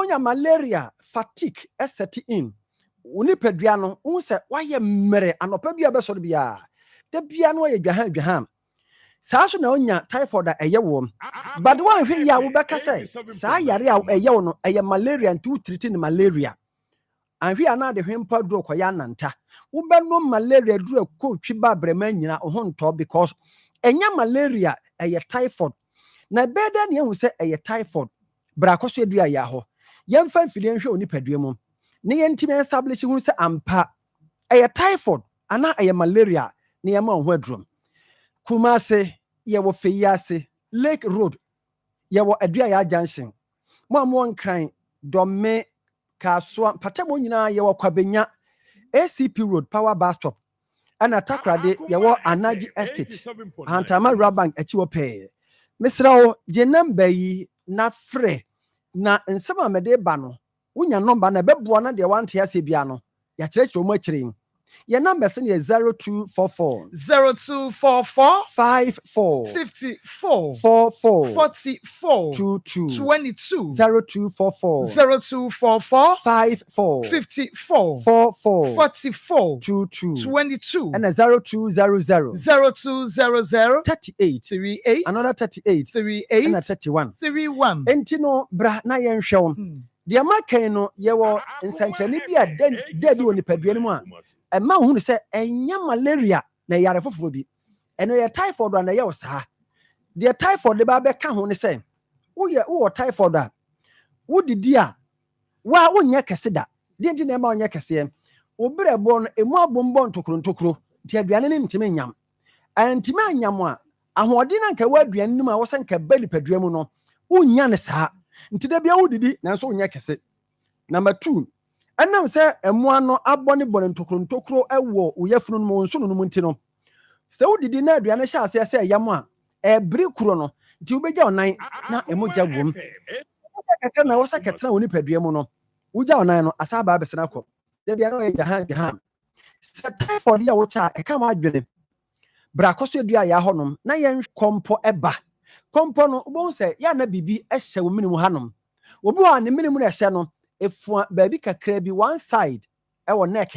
wonya malaria fatigue set in uni pedua no wo se waye mmere anopa bia be so bia da bia no ye dwahan saa so na wonya typhoid a eye wo but one hwe ya wo beka say saa yare a eye wo no eye malaria nti treat ni malaria anhwe ana de hwempa duro koya nanta wo be no malaria duro ko twi ba brema nyina ho nto because enya malaria eye typhoid na beda ne hu se eye typhoid bra koso edua ya ho yemfa mfide nhwe oni padua mu ne yentime establish hu se ampa eye typhoid ana eye malaria ne yema ho adrum Kumase yewo Feyase Lake Road yewo adua ya junction mo nkran Dome Kaswa patemo nyina yewo Kwabenya ACP Road Power Bus Stop ana takrade yewo Anaji Estate Antama Rabank achiwo pe mesrawo je number yi na frɛ na nsɛm a mede ba no wonya number na bɛboa na de wante ase bia no ya kyerɛkyerɛ mu akyerɛ your number is 0244 54 54 44 44 22 0244 54 54 44 44 22 and 0200 38 38 another 38 38 and 31 31 bra na yenhwe dia makan no yewo nsankyerene bia dedi woni padua no mu a ema hunu se enya malaria na yare foforo bi eno ye typhoid na ye wosa dia typhoid ba be ka ho ne se wo typhoid a wodidi a wa wonya kese da die ndi na ema wonya kese obrebo no emu abombo ntokro nti aduane ne ntime nyam antime anyam a ahode na nka wa aduane nim a wo se nka bali padua mu no wonya ne saa nti da bia wodidi na so wonya kese. Number 2 enam se emua no abone bone ntokro ewo uyafunu no nso no nti no se wodidi na aduane hya ase se yam a ebri kuro no nti wobegya onan na emogya wom kakra na wosa ketena woni padua mu no wogya onan no asa ba besena kɔ da bia no jahan se typhoid ya wocha e ka ma adwene bra koso adua ya honom na yen kompo eba kompo no bo se ya na bibi ehye wo minimu hanom obi wa ne minimu na ehye no efua baabi kakra bi one side ewo neck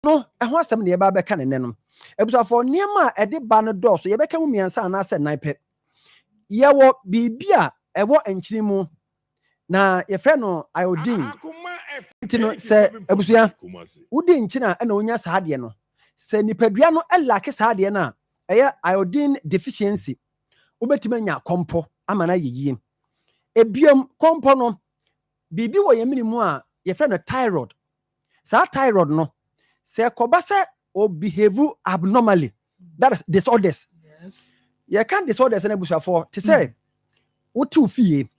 no eho asem ne ba beka ne nenom ebusafo niam a ede ba no dɔso ye beka mu miansa na ase nan pɛ yewo bibia ewo enkyirimu na ye frɛ no iodine tino se ebusua wudi nkyina na onya saade no se nipadua no elake saade na eye iodine deficiency ubetime nya kompo amana yeyie ebiom kompo no bibi wo yemini mu a ye frɛ no thyroid sa thyroid no se koba se o behave abnormally, that is disorders. Yes, ye can disorders na busafo te say wotu fie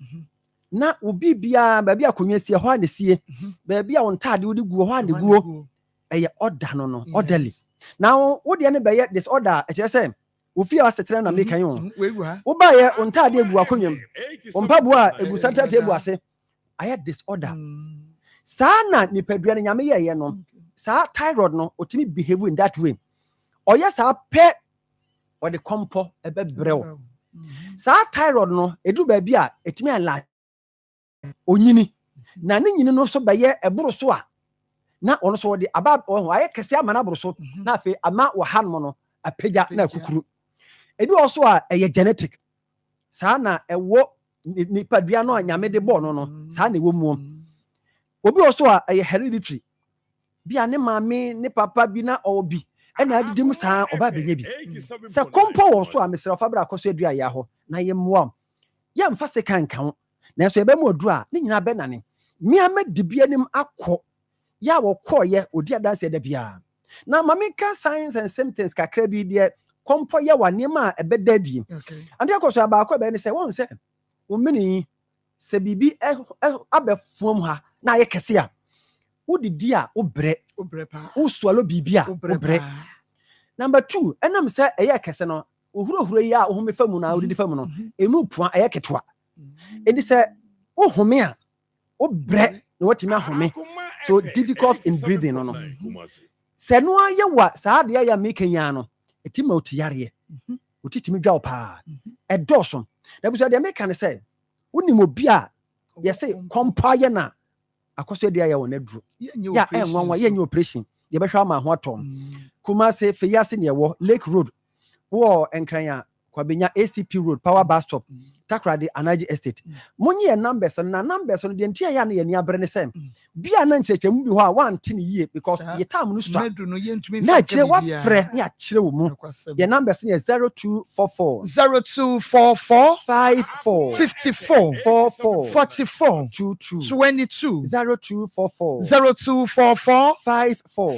na obi bia ba bia konwa sie ho anesie ba bia won tade wodi guo ho ane guo eye order no orderly now wo de ne be ye disorder e kire say wo fie asetre na make kan wo ba ye won tade egu akonwam won pabo a egu santata ebu ase aye disorder sana nipadua ne nyame ye no sa thyroid no otimi behave in that way oya sa pe or the compo ebe brew sa thyroid no edu ba bia etimi ala onyini na ne nyini no so beye eboro so a na ono so de aba aye kese ama na boro so na afi ama wo han mo no apagya na kukuru edu also a eye genetic sa na ewo nipadua no anyame de bo no sa na ewo mu obi also a eye hereditary bia ne maame ne papa bi na obi ena adidim saa oba benya bi se kompo wo so a mesra fa bra akoso adua ya ho na ye mmoa ya mfa se kan kan na so ebe mu odu a ne nyina be nane mi amadi bia nim akọ ya wo koye odi adanse da bia na mame ka signs and symptoms kakra bi de kompo ya wa nema ebe dadi ande akoso aba akọ be ne se won se o mini se bibi abefuom ha na ye kese a wodidi a obre pa swallow bibia obre. Number 2 enam se eye kese no ohuro yi a ohome famu na odidi famu no emu pua eye ketwa edi se ohome a obre na watimi ahome so difficult in breathing no se no aye wa saade ya make yan no etima otiyare otitimi dwa pa edoso na buso de make kan se Unimo bia, say, compire na. Akoso dia ya wonadru. Ya enwanwa ye nye operation. Ye behwa ma ho atom. Kumase Feyase ne wo Lake Road. Wo enkranya kwabenya ACP Road Power Bus Stop. Takrade Anaji Estate. Monye numbers na numbers no de ntia ya na ye ni abre ne sem. Bia na nchechemu bi ho a wante ne yie because ye time no so. Na kire wa frɛ ne akire wo mu. Ye numbers ne 0244 54 54 44 44 22 22 0244 54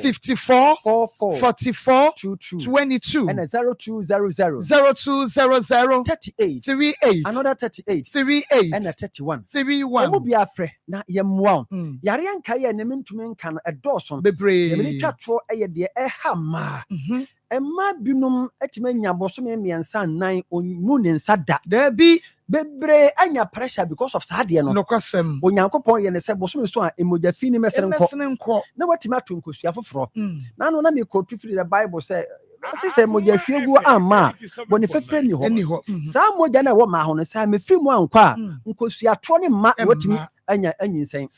54 44 44 22 and 0200 38 38 another 38 38 and 31 31 emu bi afrɛ na ye mmoa yare anka ye ne mentumi nka no ɛdɔɔso bebre ye meni twatro ɛyɛ de ɛha ma ɛma binum ɛtime nya bosome miɛnsa nan onmu ne nsa da bi bebre anya pressure because of saade no nokwasem onyankopɔn ye ne sɛ bosome so a emogya fi ni mesere nkɔ na watimi ato nkosua foforo na no na me quote free the Bible say say mogya hwiegu amma bone fefre ni ho saa mogya na wo ma ho no saa mefiri mu ankɔ a nkosua to ne ma watimi anya anyinsen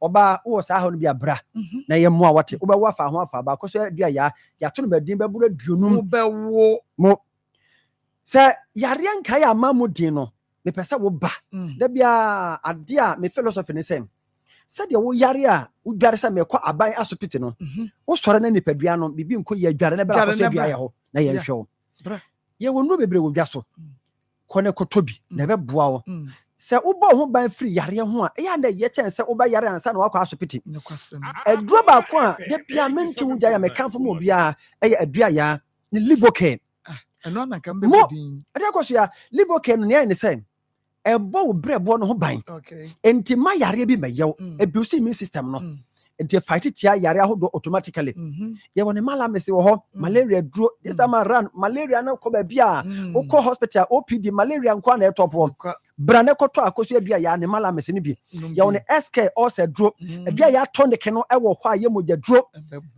oba wo saa ho no bi abra na ye mo a wote wo be wo afa ho afa ba koso adua ya to no badin be bura duonum wo be wo mo sɛ yare anka ya ma mo din no me pese wo ba da bia ade a me philosophy ne sɛ de wo yare a wo dware sɛ me kɔ aban asopiti no wo sɔre na nipadua no bibi nko ye dware na ba koso adua ye ho na ye hwɛ wo ye wo no bebre wo dwa so kɔ ne kotobi na be boa wo sɛ wobɔ ho ban firi yare ho a ɛyɛ na ye kyɛn sɛ woba yare ansa na wakɔ asopiti aduro ba ko a de bia menti wo gya ya mekanfo mo bia ɛyɛ adua ya ne livocaine ɛno na kan be din ade akoso ya livocaine ne ne sɛ ɛbɔ wo brɛbɔ no ho ban enti ma yare bi mayew abuse immune system no enti fight tia yare ahodo automatically ye woni malamese wo ho malaria duro this time around malaria na ko ba bia wo ko hospital OPD malaria nko na etopo bra ne koto akoso adua ya ne malamese ne bi ye woni SK also duro adua ya tonic no ewo ho a ye mogya duro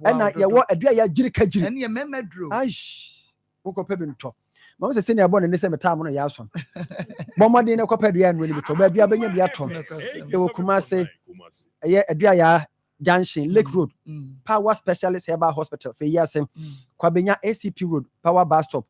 na ye wo adua ya jirika jiri ene ye mema duro aish wo ko pe bi nto ma wo se senior born ne se meta mo no ya so bomode ne ko pe adua no ni bi to ba bia benya bia to e wo Kumase eye adua ya Junction Lake Road Power Specialist Herbal Hospital Feyase kwabenya ACP Road Power Bus Stop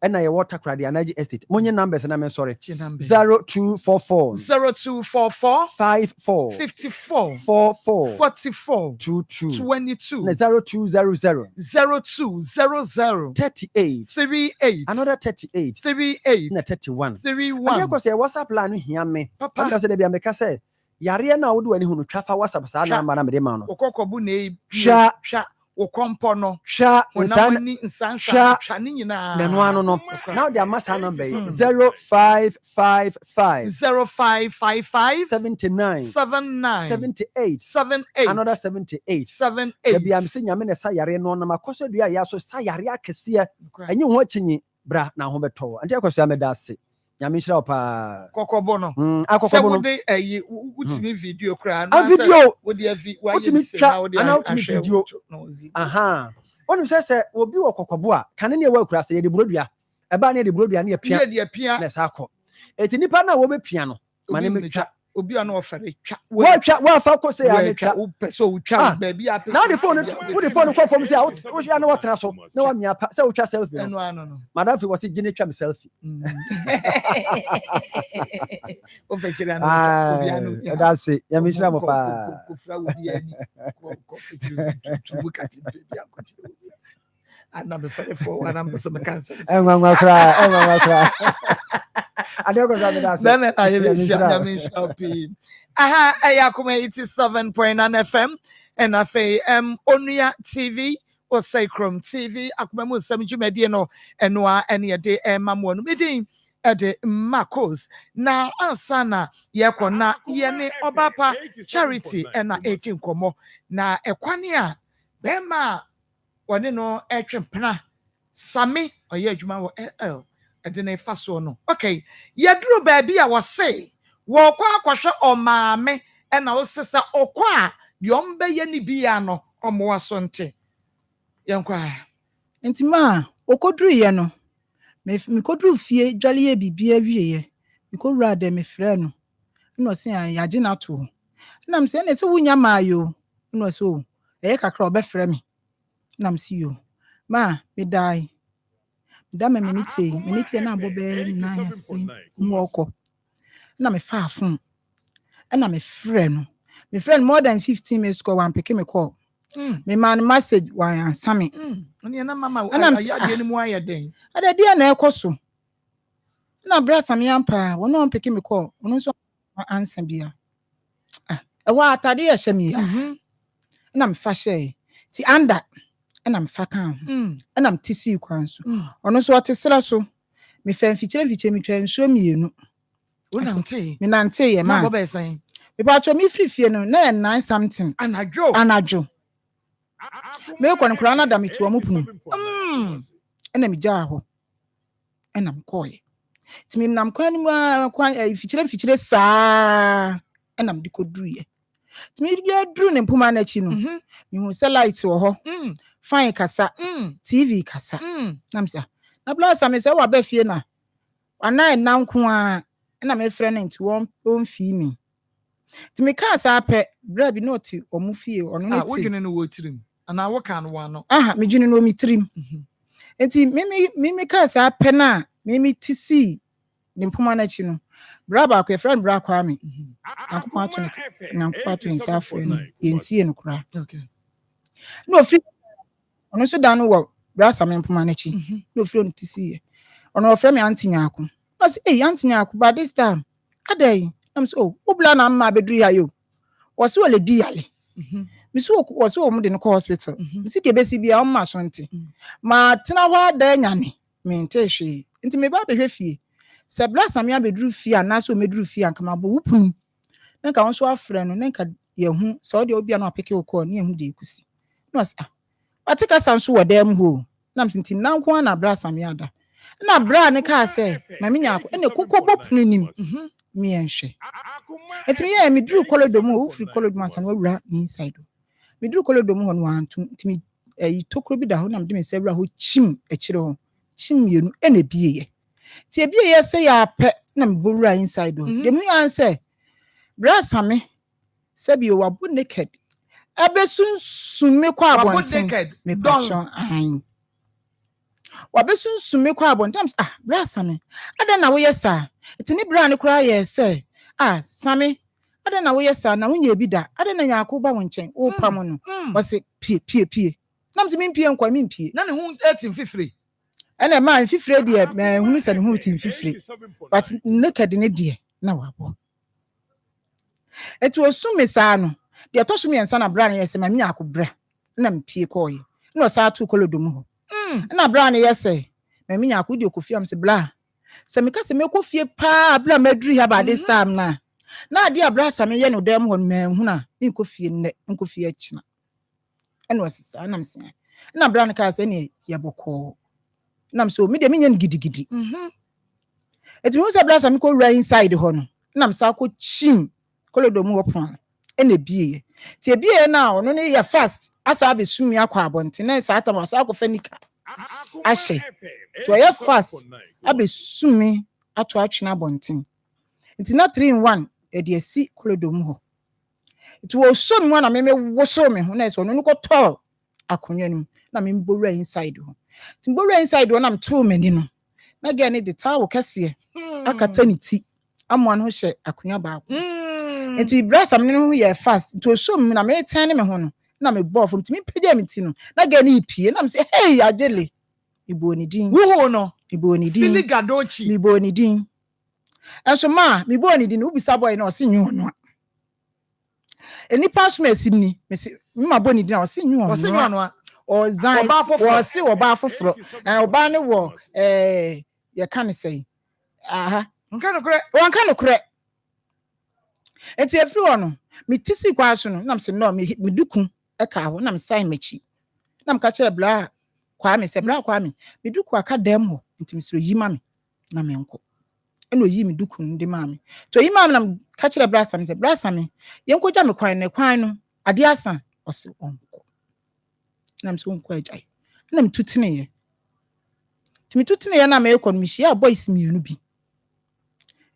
and na ye water crowd Anaji Estate monye numbers na me sorry 0244 54 54 44 44 22 22 na 0200 38 38 another 38 38 na 31 31 because your WhatsApp line hia me papa say dey be make say yare na wo de wani hunu twafa WhatsApp saa na ma na me de ma no okokobu na e twa okompo no twa nsansa twa ni nyina na no ano no now the amasa number 0555 79 78 another 78 da bia me se nyame na sa yare no na makoso dua ya so sa yare akese enye ho achinyi bra na ho beto ante akoso ameda ase nyame hira opa kokobo no akokobo no de ayi utimi video kra na video wodi avi wa utimi twa ana utimi video aha wonu se obi wo kokobo a kane ne wa kura se ye de brodua eba ne de brodua ne pia na sa akọ eti nipa na wo be pia no mane me twa obi a na ofere twa wa fa ko se ya ne twa wo peso wo twa baabi a na the phone ko fom se wo hia na wo tena so na wa mia pa se wo twa selfie no madam fi wo se gine twa me selfie o fe chira na obi anu that's it ya me shira mo pa ko fra obi ani ko fitiri tu bukati baabi akoti ana be fere for ana be so me cancer enwa kra adego za me that's then I hear me shopping aha Akoma 87.9 FM and afa Onua TV or Sacrum TV Akoma mu Nsem dwumadi no enoa ene de mamo no medin ede Marcos na ansana yekọ na ye ne obapa charity na 18 komo na ekwane a bema wone no etwempena sami oye adwuma wo LL ede na ifa so no okay yeduru baabi a wo se wo kwa akwahwe omaame na wo sesa okwa a de ombeye ni bia no omo aso nte yenkwa Entima okoduru ye no me koduru fie dwale ye bibia wieye me kowura de me frɛ no no say ya gina to na me say na say wunya maayo no so e kakra obefre me na me see you ma me die da me minute na abobe na yesi nwoko na me fa afun na me frɛ no more than 15 minutes call one pick me call me man message one answer me oni na mama ayade ni mu ayeden ada dia na ekoso na bra sam yampa wono on pick me call wono so answer bia e wa atade ya hye me ya na me fa hye ti anda na me fa kan na me tisi kwan so wono so otesra so me fa mfikyire me twa nsuo mienu unante me nante ye ma na bobe san me pa cho me frifie no na 9 something anajo me ko nkura na da me tuo mu punu na me gya ho na me koye ti me nam kwan mu kwan fikyire saa na me dikodu ye ti me duru ne mpuma na chi no me hu se light wo ho fine kasa tv kasa na me sa na blasa me se wa ba fie na ana na nko a na me frɛ no nti won fi mi ti me ka sa pɛ bra bi no ti omu fie ono ne ti wodwene no wo tirim ana wo kan wa no me dwene no mi tirim enti me ka sa pɛ na me ti si ne mpoma na chi no bra ba ko friend bra kwa me akoma ato ne na kwa to nsa frɛ no yensie no kra no fi ono so da no wo bra sa me mpoma na chi no fi on ti si ono frɛ me antinya ako I say, hey, Anthony, by this time, a day, I'm so, Ubla na ma bedri ayo. Was so le diale. Miss Walk was so in the hospital. Missy Bessy be on my shanty. Ma Tinawa de Yanni, mean Teshi, into me baby refie. Say, bless some ya bedru fee and Naso medru fee and come up whooping. Then I also have friend, and then can you whom saw the Obiano pick your call near who they could see. No, sir. I take us some so a damn who. Namsin now one a brass am yada. Na bra ne ka say ma me nyako ene kokobɔ punu nim me enhwe etimi ye me duru kolodo mu wo free kolodo mu asan wura inside me duru kolodo mu ho no antu timi tokro bi da ho na me de me se wura ho chim akire ho chim yenu ene bieye ti ebieye se ya pɛ na me bo wura inside do de mu yan say bra same se bi o wabu naked abesunsun me kwa abonten me pachon an wabesunsun me kwa abontam bra same ada na wo yesa etini bra ne kura ye say same ada na wo yesa na wonya bi da ada na nyako ba wo nchen wo pam no wo se pie nam se mempie nkwa mempie na ne hu 18 fifre ene ma fifre de hunu se ne hu 18 fifre but naked ne de na wabo etu osum sa no de to so me ensa na bra ne yesa ma nyako bra na mpie koye na sa atu kolodom ho na bra ne yese na me nyako de okofia mse bra se me ka se me kofie pa bra madri ha ba this time na ade abra sa me ye no dem ho me hu na nkofie nne nkofie akina ene wasisa na mse na bra ne ka se ne ye boko na mse o me de me nya gidigidi eti me se bra sa me ko ra inside ho no na mse akọ chim kolodom ho pon ene bie ti bie na ono ne ye fast asa be sumi akọ abonte na sa atam asa akọ fanika ashe to ye fast abesumi ato atwena bonten nti na 3 in 1 e de asi kolodom ho it wo so me na me wo so me ho na so no ko to akonwa nim na me mbowura inside ho ti mbowura inside ho na me to mani no na ge ne de tawo kase akata ni ti amwa no hye akonwa ba ko nti brasa me no ye fast to so me na me tan me ho no na me bɔ fom ti me pagya me ti no na ga ne ipie na me say hey agele ibo ni din wo no ibo ni din filigadochi ibo ni din enso ma me bo ni din wo bisa boy na o se nyu no eni pass me sim ni me say me ma bo ni din o se nyu no o zan o se o ba foforo o ba ne wo ye kan say nka no kure enti efri wo no me tisi kwa so no na me say no me duku eka ho na me sign machi na me ka kire bla kwa me se bla kwa me duku aka dem ho enti me siro yima me na me nko eno yi me duku ndi ma me to yima me na ka kire bla sam se bla sam me yenko ja me kwan ne kwan no ade asa o se onko na me so onko ajai na me tutine ye ti me tutine ye na me ekọ no me hia boys mienu bi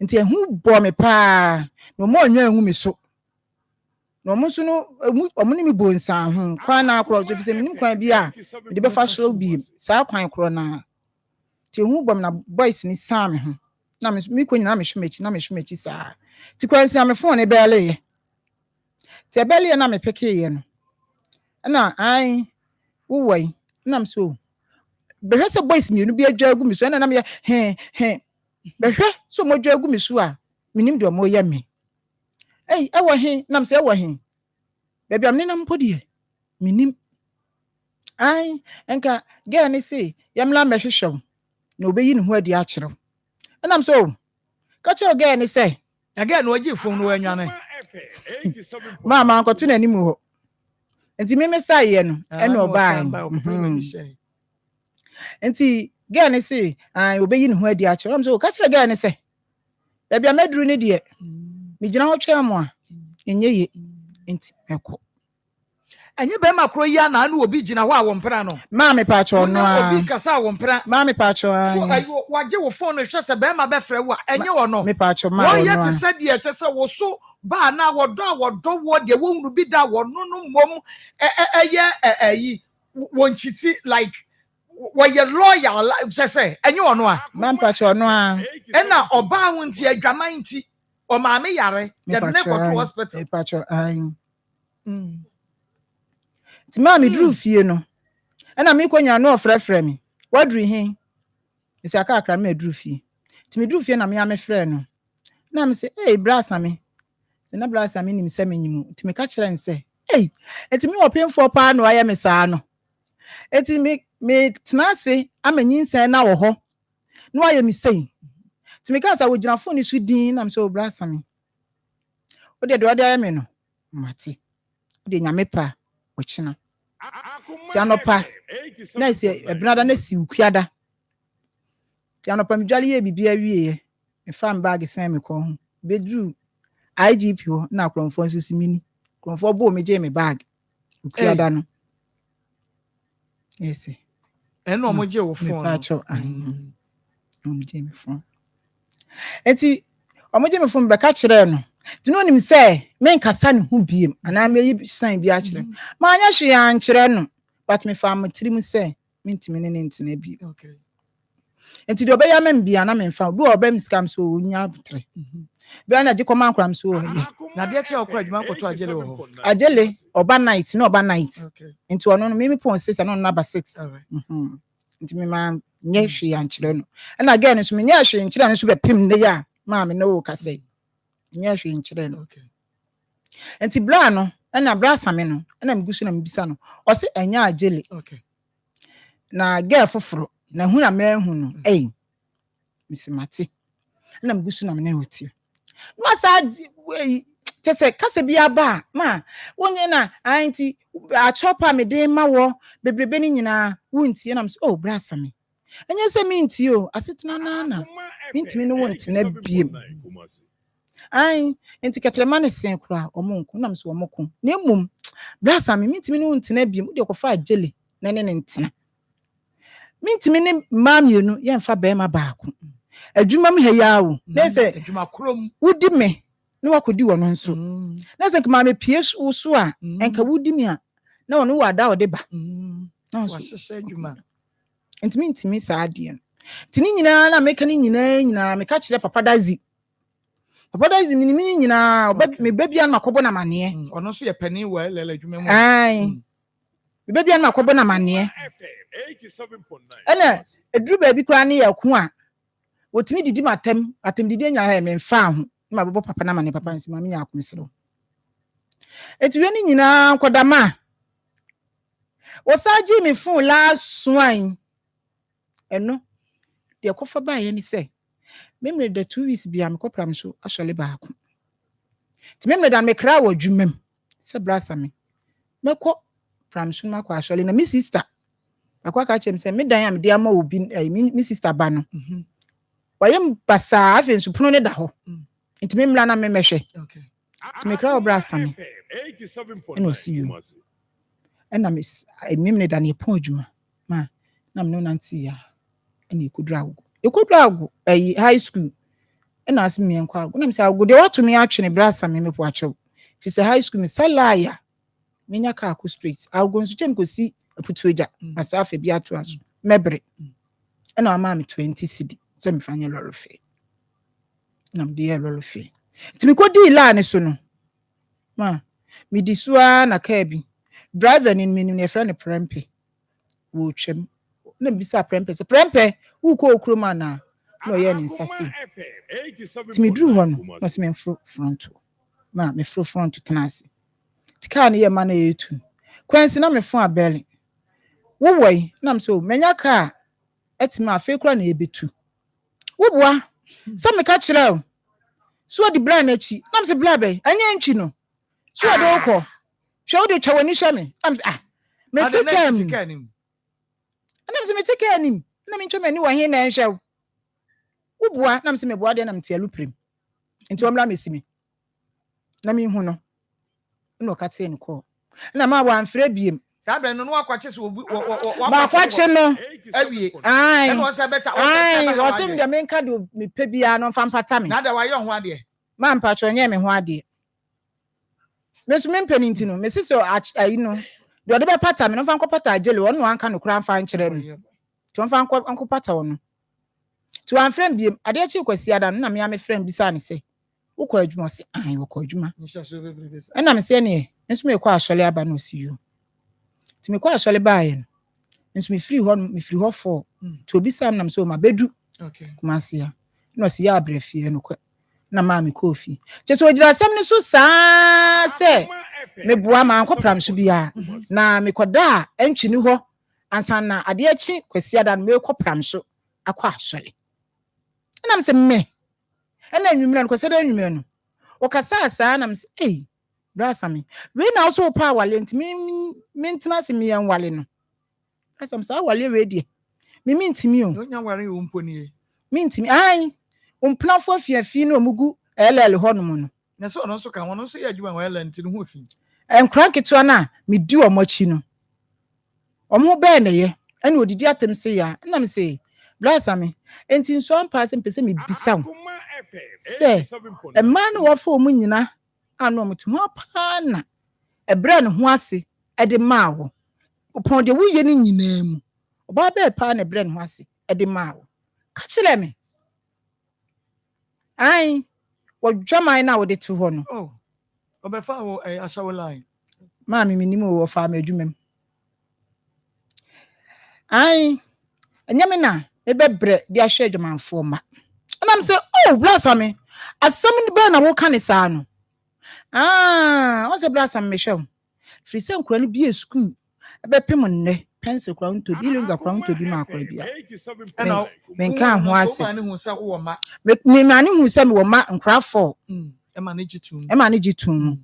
nti ehu bo me pa no mo anwa ehu me so no mo so no omo ni me bo nsan ho kwan na akro so fi se minim kwan bi a de be fa show bi saa kwan kro na ti ehu bom na boys ni sam me ho na me ko nyina me hwemechi saa ti kwan si am phone e bele ye ti e bele ye na me peke ye no na ai wo wai na so behwe se boys mi no bi adwa agu mi so na me he behwe so mo adwa agu mi so a minim de mo ye me e wo he na me se e wo he baby am ni na mpodi minim ai enka girl ni say yamla me hwehwem na obeyi ne ho adi a kire na me so ka kire girl ni say again no agi phone no anwane mama ankoto na anim ho enti me saye no ene oba enti girl ni say ai obeyi ne ho adi a kire na me so ka kire girl ni say baby ameduru ni de me gina ho twa mo a enye ye enti meko enye be makro yi ana na obi gina ho a wo mpra no ma me pa cho no a obi kasa wo mpra ma me pa cho ayo waje wo phone no hwe se be ma be frɛ wo a enye wo no me pa cho ma wo ye te se de che se wo so ba na wo do wo de wo hunu bi da wo no no mom eye ayi wo nchiti like wo ye loyal se enye wo no a ma pa cho no a ena oba ho nti adwaman nti o ma me yare ye ne go to hospital me pa cho ti ma me dru fie no ena me konya no ofrefre me wadru hin isi aka akra me dru fie ti me dru fie na me ya me frɛ no na me se brasa me ti na brasa me nim se me nyimu ti me ka kire nse eti me opemfo pa no aye me saa no eti me tenase amanyi nse na wo ho no aye me sei ti me ka sa wo gina phone ni so din na me se brasa me o de aye me no mate o de nyame pa o kina ti anopa na si ebnada na si ukuada ti anopa mi dwale ye bibia wie me fam bag sen me ko ho bedru IGP ho na kromfo nso si mini kromfo bo me je me bag ukuada no yes eno omo je wo phone omo je me phone enti omo je me phone be ka kire no ti no nim se me nkasa ne ho biem ana me yi sign bi a kire ma anya hwe ya nkire no but me fam tirim se mintimi ne ntina bi okay enti do be ya me bia na me fam bi oba miskam so onya butre bi ana je koma ankram so na de che okra adwuma koto agele wo agele oba night na oba night okay enti ono no me pon 6 ano number 6 enti me ma nye hwe ya nkire no na again so me nye hwe nkire no so be pim ne ya ma me no ka say nye hwe nkire no okay enti bra no na bra same no na me gusu na me bisa no o se enya agele okay na girl foforo na hu na me hu no misimati na me gusu na me na oti no sa tese kase bia ba ma wonye na anti a chopa me de ma wo bebrebe ni nyina wunti na me so bra same enye se minti o asetena na minti me no wonti na biem enti ketrema ne sen kura omonko na me so omoko na emum bra same minti me no wonti na biem de kofa agele na ne ntena mintimi ne mamienu ye mfa be ma baako adwuma m heyawo na se adwuma krom wudi me na wakodi wono nso na se kema me pie so a enka wudi me a na wono wada ode ba na wa sese adwuma intimi sa ade tini nyina na meka ni nyina meka kire papa dazi ni nyina oba me babia na makobo na mane ono so ye pani wa lele adwuma mu me babia na makobo na mane 87.9 ene eduru ba bi kra ne yaku a wotimi didi matem didi nya ha me mfa ho ma bobo papa na mane papa nsi ma me nya akomsiro etuwe ni nyina kodama wosaji me fun la suan eno de kofa ba ye ni se memre da 2 weeks bia me kopram so asole ba ako ti memre da me kra wa dwumam se brasa me meko pram so ma kwa asole na me sister akwa ka chem se me dan am de ama obi me sister ba no wayem basa afi nsupuno ne da ho enti me mla na me mehwe okay ti me kra obra same 87.9 ena me memne da ne pon adwuma ma na me no nanti ya ena ekudra agu high school and as me and kwa go say go dey what to me atwe ne brasa me po acho fi say high school me salaya menya ka ko street I go nso chem ko si aputuoja asa afa bi ato aso mebre and ama me 20 cedi say me fanya lorry fe na me dey lorry fe ti me ko di la ne so no ma me di so na ka bi driver ni me ne friend prempe wo twem na bisa prempe se prempe wo ko okroma na no ye ni nsase ti me duru ho no ma se me front ma me front tenase ti ka na ye ma na yetu kwansi na me fon abeli wo woi na me so menya ka etima afi kura na ebetu wo boa se me ka kire o so di bra na chi na me se bra be anya nchi no so do ko hwe do twawani hwe me na me se me tikem na me se me tikem na me ntweme ni wo he na nhwe wo boa na me se me boa de na me te aluprem nti omra me simi na me hu no no ka te nko na ma wa amfre biem sa bre no akwache so ma kwache no awie ai e no se beta o se me de me nka do me pe bia no fa mpata me na da wa ye ho ade ma mpacho nye me ho ade me so me mpani nti no me siso ayi no de ode be pata me no fa nkopata agele won anka no kura fa nkyere me to fa nkopata wono to an friend biem ade chi kwasi ada na me ya me friend bi sa ne se wokọ adwuma se ai wokọ adwuma na me se ne nso me kwa asole aba no si you ti me kwa asole ba ye nso me free ho for to obi sam na me so ma bedu kuma se ya no se ya abrefie no kwa na ma me kofi che so ogira asem ne so saa se me boa ma ankopram so bia na me koda antwi ni ho ansa na ade achi kwasi ada no me kopram so akwa asole na me se me ena nwumira no kwaseda nwumira no okasa asa na me se brasa me we na also pa wale nt me ntena se me yan wale no brasa me sa wale we die me ntimi o no nya ware wo mponi me ntimi ai umpnafo fiafi na omugu elele ho no no na so no so ka wono so ya djuma wa ele ntini ho fi enkranketo na me di omochi no omo be ne ye ena odidi atem se ya na me se brasa me enti nso ampa se mpese me bisa wo se e man wo fo mu nyina anu omutu ho pa na ebre ne ho ase e de ma wo upon de wuye ne nyina mu oba be pa na ebre ne ho ase e de ma wo ka kire me ai wo dwaman na wo de tu ho no obefa wo ashawo line ma me minimo wo fa ma adwumam ai enyame na me bebre de ahwe adwamanfo ma na me say blasa me asem ni be na wo kan sa no o se blasa me hwe free se nkura ni bi school e be pem nne pencil kura nto bi lenza kura nto bi ma akura bia me nka ho ase me mani hu se me wo ma nkura 4 e ma ne jitum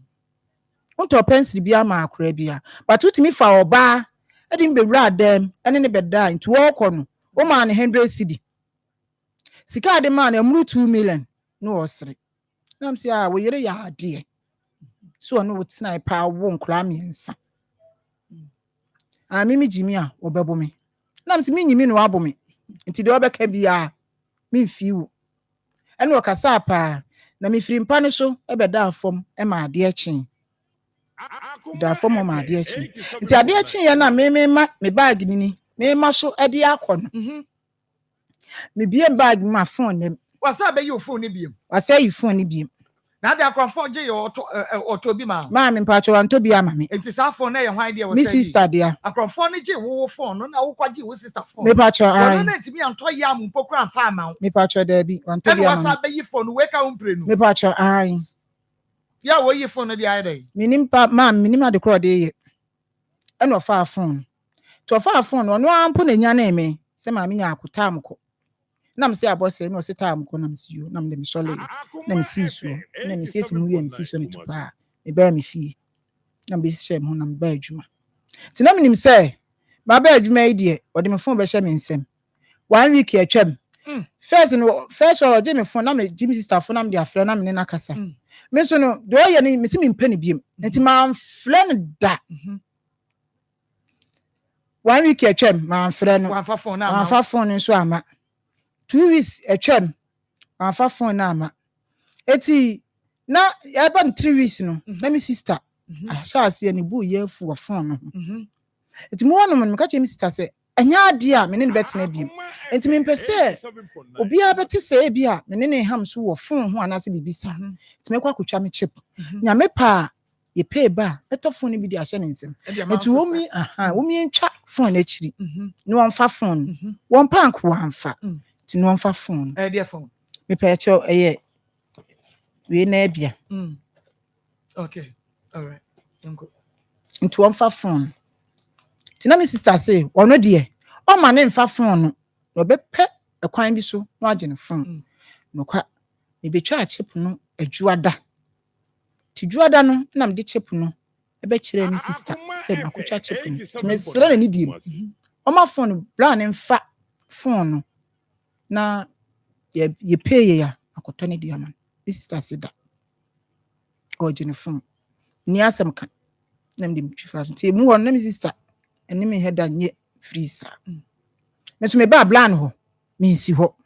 nto pencil bia ma akura bia but utimi fa oba e di be wura dem ene ne beda nti wo kono wo ma ne 100 cedi sika de ma na amuru 2 million no osre na msi wo yere ya ade so no wotina pa wo nkura miensa mimi jimi a obebo me na msi mi nyimi no abo me nti de obeka bia mi fiwo ene okasa pa na mi firi mpa ne so ebeda afom e ma ade achi da afom ma ade achi nti ade achi ya na me bag ni me ma so ede akọ no me biem bag ma phone nem wasa be your phone ni biem wasa yi phone ni biem na de akọ phone je your auto bi ma me mpacho wanto bi ama me enti sa phone na ye hwan de mi sister dia akọ phone ni je wo phone no na wo kwaje wo sister phone me mpacho ai na ntimi anto ya mu pokura fa ama me mpacho da bi wanto bi ama wasa be yi phone we ka umpre no me mpacho ai ya wo yi phone bi ai dai minim pa minim ade kro de ye eno fa phone to fa phone no ampo na nya na eme se ma me nya akota amko na mse abose no se ta amko na mse yo na me shole na mse so na mse se mu wi mse so to pa me ba me fie na be shem ho na me ba adwuma ti na minim se ma ba adwuma yi de o de me phone be she me nsem 1 week e twam first or je me phone na me Jimmy sister phone na me de afre na me na kasa me so no do ye ni me se me mpa ni biem enti ma friend da 1 week atwam ma amfrɛ no wan fa phone nso ama 2 weeks atwam amfa phone na ama eti na eba 3 weeks no na me sister ahya ase ne bu ye fu phone no eti mo wono me ka che me sister say enya ade a me ne betena biem enti me mpese obi a beti say bi a me ne ham so wo phone ho anase bibisa enti me kwa kwatwa me chip nya me pa ye pay ba beto phone bi di ahye ne nsem enti womi ntwa phone na chiri ni won fa phone won pank wan fa enti ni won fa phone Dear phone. me pa cho we na bia Okay. All right. enti won fa phone tina me sister say ono de o ma ne mfa phone no no be pe ekwan bi so no age ne phone no kwa me be twa chip no adwuada ti dwuada no na me de chip no e be kire me sister say makotwa chip no ti me sere na ni die o ma phone bla ne mfa phone no na ye pay ya akoto ne die man me sister say da o je ne phone ni asem ka na me de twa fa ti mu won na me sister eni me heada nye freezer me so me ba blan ho me nsi ho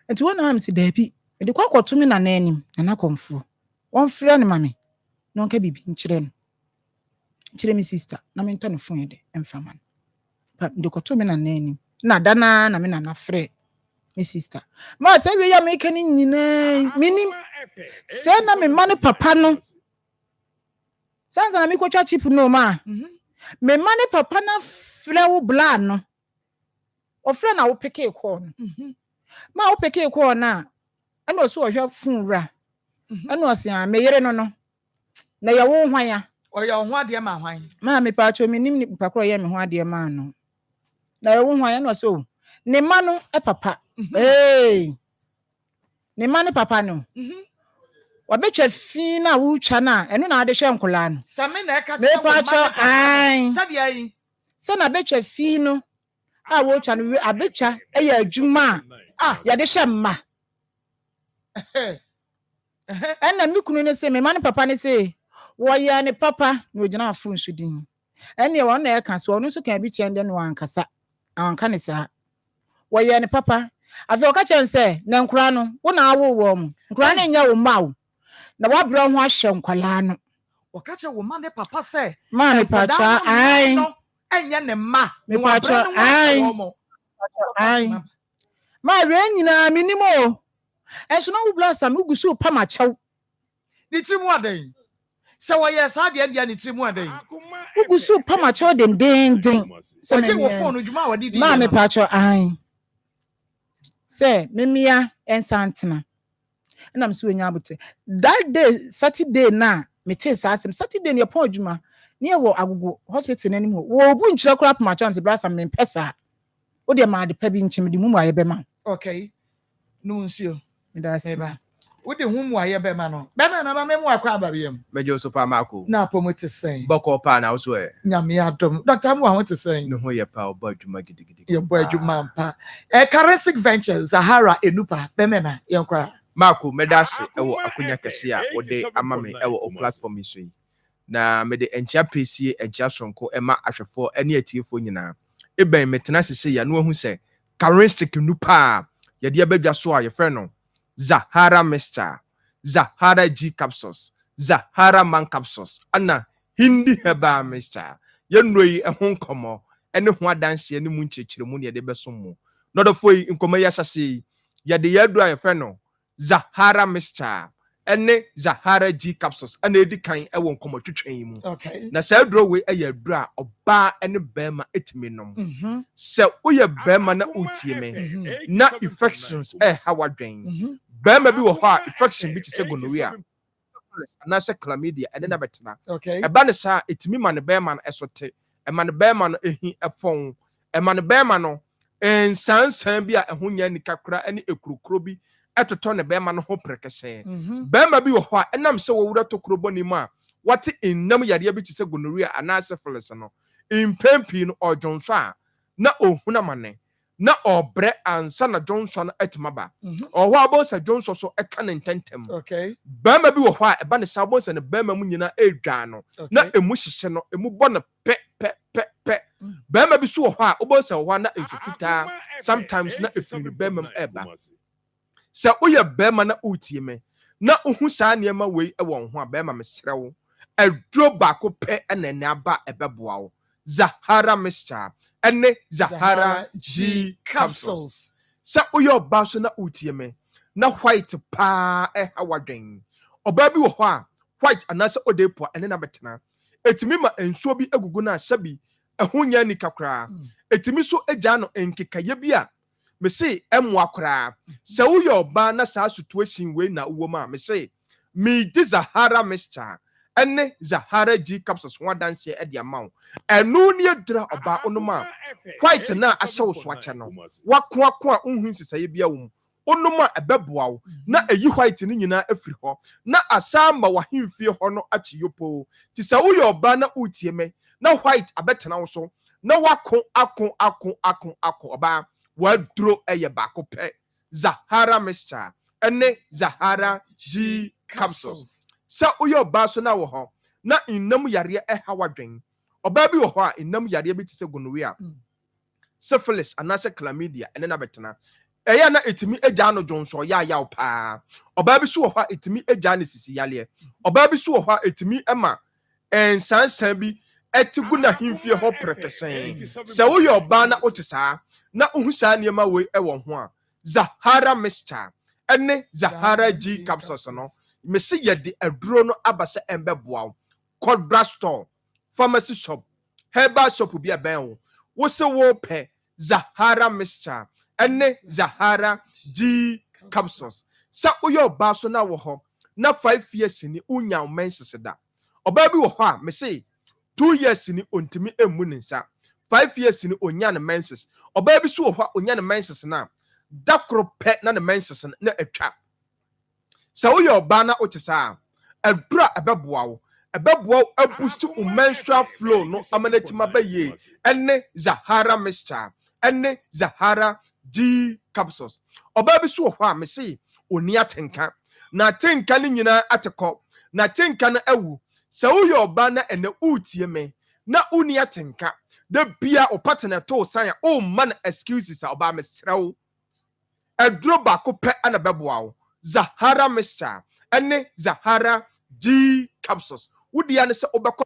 enti wona am si da bi me de kwakoto me na nanim na komfo won frɛ ne mame no nka bibi nkyerɛ no nkyerɛ me sister na me ntɔ ne phone de emfa man pa de kwato me na nanim na dana na me na frɛ me sister ma se wi ya me kani nyina minim se na me ma ne papa no sanza na me kwatwa chip no ma me ma ne papa na frɛ wo bla no o frɛ na wo peke call no ma wo peke call na ana so wo hwɛ phone ra ana o se a me yere no no na ye wo hwan ya o ya ho ade ma hwan ma me pa cho me nim ni papa kro ye me ho ade ma no na ye wo hwan ya na so ne ma no e papa ne ma ne papa no wabetwa fi na wo twa na eno na ade hwe nkola no same na e ka me pa cho ai sade ai se na betwa fi no a wo twa no abetwa e ya adwuma ya de hwe mma na mi kunu ne se me ma ne papa ne se wo ya ne papa na ogina afo nsudin ene wo na e ka so no so kan bi tiende no ankasa anka ne sa wo ya ne papa afi o ka chen se na nkura no wo na awo wo mu nkura na nya wo ma wo na wabra ho ahye nkwala no wo ka che wo ma ne papa se ma me pa cha ai enye ne ma me pa cha ai ma we nyina minimo enso na wo blasa me gusu pa ma chew ni trimu adan se wo ye sa de dia ni trimu adan wo gusu pa ma chew den se je wo phone djuma wa didi ma me pa cha ai se memia ensantena na me so nya abote that day Saturday na me te sa asem Saturday ne pon adwuma ne wo agogo hospital nanim ho wo bu nkyira kora pa ma chance blasa me pesa wo de ma de pa bi nkyim de mu aye be ma okay no nsio me da se eba wo de hu mu aye be ma no be ma na ba me mu akwa ababiem mejo super marco na promote say boko pa na so e nyame adom Dr. Mu want to say no ho ye pa oba adwuma gidigidi ye bo adwuma mpa Caresic Ventures Zahara Enupa be me na ye nkra marco medase ewo akonya kese a wo de ama me ewo o platform so yi na me de encha pesie encha sonko ema ahwefo ene atiefo nyina eben metena sese ya no ahu se Caresic nupa ye de abadwa so a ye frɛ no Zahara Mixture, Zahara G capsules, Zahara Man capsules, ana Hindi Herbal Mixture. Yenoi e hon komo, ene ho adanse ene mu nchechire mu ne de beso mu. No do foi nkoma ya sase, ya de yadu a yefre no Zahara Mixture, ene Zahara G capsules, ana edi kan e won komo twetwen mu. Okay. Na sa aduro we e yadu a oba ene bema etimi nom. Se uye bema na utie me, na infections hawadwen. Bema bi wo ho a infection bi ti se gonorrhea na se chlamydia ene na betena okay eba ne sa etimi ma ne bema no esote e ma ne bema no ehi efon e ma ne bema no ensansan bi a eho nya nikakura ene ekurokuro bi etoto ne bema no ho prekese bema bi wo ho a enam se wo wura tokuro ni ma wate innam yade bi ti se gonorrhea ana syphilis no impempi no ojonso a na ohuna mane na obre ansa na Johnson etimaba o ho abonsa Johnson so eka ne ntentem okay bema bi wo ho a eba ne sa abonsa ne bema mu nyina edwa no na emu hihye no emu bɔ no pe bema bi so wo ho a obonsa wo ho na esukuta sometimes na efiri bema mu eba sɛ woyɛ bɛrima na wotie me na wohu saa nneɛma wei wɔ ho a bɛrima mesrɛ wo aduro baako pɛ ɛna ɛne aba ɛbɛboa wo Zahara mixture ɛne Zahara G capsules sɛ woyɛ ɔbaa so na wotie me na white paa ɛha wadwen ɔbaa bi wɔ hɔ a white anaasɛ ɔde po ɛne na bɛtena etimi ma nsuo bi agugu na ahyɛ bi ɛho nya ni kakra etimi so agya no nkekaye bi a me say ɛmoa koraa sɛ woyɛ ɔbaa na saa situation wei na wo ma me say me di Zahara mixture ɛne Zahara G capsules ho adanse ɛde ama wo ɛno ne adura ɔbaa onoma white na ahyɛ wo so akyɛ no wakoako a unhu nsesaye bia wo mu onoma ɛbɛboa wo na eyi white ne nyinaa afiri hɔ na asamba wahemfie hɔ no akyi yopo ti sɛ woyɛ ɔbaa na utie me na white abɛtena wo so na wako ɔbaa waduro ɛyɛ baako pɛ Zahara mixture ɛne Zahara G capsules sɛ woyɛ ɔbaa so na wɔ hɔ na nnam yareɛ ɛha wadwen ɔbaa bi wɔ hɔ a nnam yareɛ bi te sɛ gonorrhea syphilis anaasɛ chlamydia ɛne na bɛtena ɛyɛ na etimi agya no dwonso yaw paa ɔbaa bi so wɔ hɔ a etimi agya no sisi yaleɛ ɔbaa bi so wɔ hɔ a etimi ɛma nsansan bi ɛte gu na himfie hɔ prekesen sɛ woyɛ ɔbaa na wote saa na wohu saa nneɛma wei ɛwɔ ho a Zahara mixture ɛne Zahara G capsules no me se yɛde aduro no aba sɛ ɛmbɛboa wo kɔdra store pharmacy shop herbal shop bi abɛn wo wo se wo pɛ Zahara mixture ɛne Zahara G capsules sɛ woyɛ ɔbaa so na wɔ hɔ na 5 years ni unya menses da ɔbaa bi wɔ hɔ a me se 2 years ni ontimi emu ne nsa 5 years ni onya ne menses ɔbaa bi so wɔ hɔ a onya ne menses na dakoro pɛ na ne menses na atwa sɛ woyɛ ɔbaa na wote saa adura ɛbɛboa wo aboost wo menstrual flow no amanatima baye ɛne Zahara mixture ɛne Zahara G capsules ɔbaa bi so wɔ hɔ a me se oni atenka na atenka ne nyinaa atekɔ na atenka no awu sɛ woyɛ ɔbaa na ɛna utie me na oni atenka da bia o partner to san a o man excuses a ɔbaa mesrɛ wo aduro baako pɛ ana bɛboa wo Zahara mixture ɛne Zahara G capsules wodia ne sɛ obɛkɔ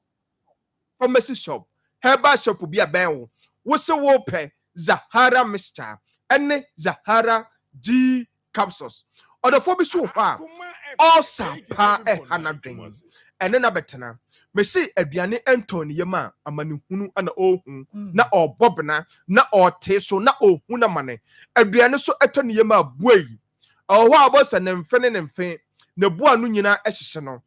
pharmacy shop herbal shop bi abɛn wo wo se wo pɛ Zahara mixture ɛne Zahara G capsules ɔdɔfo bi so hɔ a ɔsa pa ɛha na dwen ɛne na bɛtena me se aduane ɛntɔn ne yam a amanehunu ana ohun na ɔbɔbena na ɔte so na ohun na mane aduane so ɛtɔ ne yam a buai ɔwɔ a bɔsa ne mfe ne bua no nyinaa ɛhyehyɛ no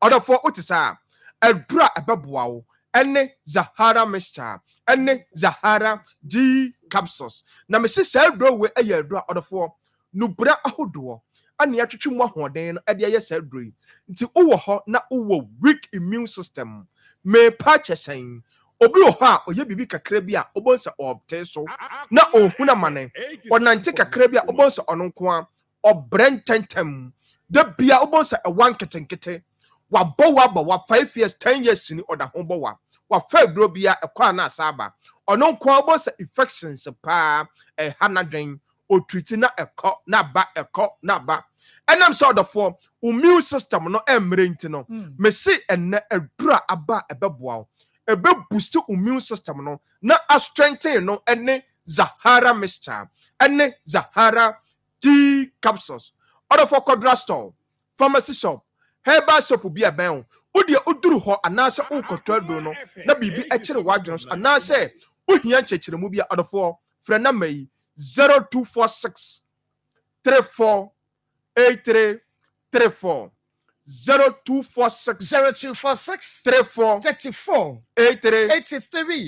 ɔdɔfo wote saa adura ɛbɛboa wo ɛne Zahara mixture ɛne Zahara G capsules na me se saa aduro we ɛyɛ adura ɔdɔfo nubra ahodoɔ ani atwetwe mu ahoɔden no ɛde ɛyɛ saa aduro yi nti wowɔ hɔ na wowɔ weak immune system me pa kyɛsɛn obi wɔ hɔ a ɔyɛ bibi kakra bi a ɔbɔnsa ɔbte so na ohuna mane ɔnante kakra bi a ɔbɔnsa ɔno nko a ɔbrɛ ntɛntɛm da bia ɔbɔnsa ɛwan ketenkete wabɔ wa 5 years 10 years ni ɔda ho bɔ wa fa aduro bia ɛkɔ na asaba ɔno nko a ɔbɔnsa infections pa ɛha na dwen otwiti na ɛkɔ na ba ɛnam sɛ ɔdɔfo immune system no ɛmmerɛ nti no me se ɛnɛ adura aba ɛbɛboa wo ebe boost immune system no na a strengthen no ɛne Zahara mixture ɛne Zahara G capsules ɔdɔfo kɔdra store pharmacy shop herbal shop bi abɛn wo de oduru hɔ anaasɛ wokɔtɔ aduro no na biribi ɛkyere wadwene so anaasɛ wohia nkyɛkyerɛmu bi a ɔdɔfo frɛ na mai 0246 3483 34 0246 34 34 83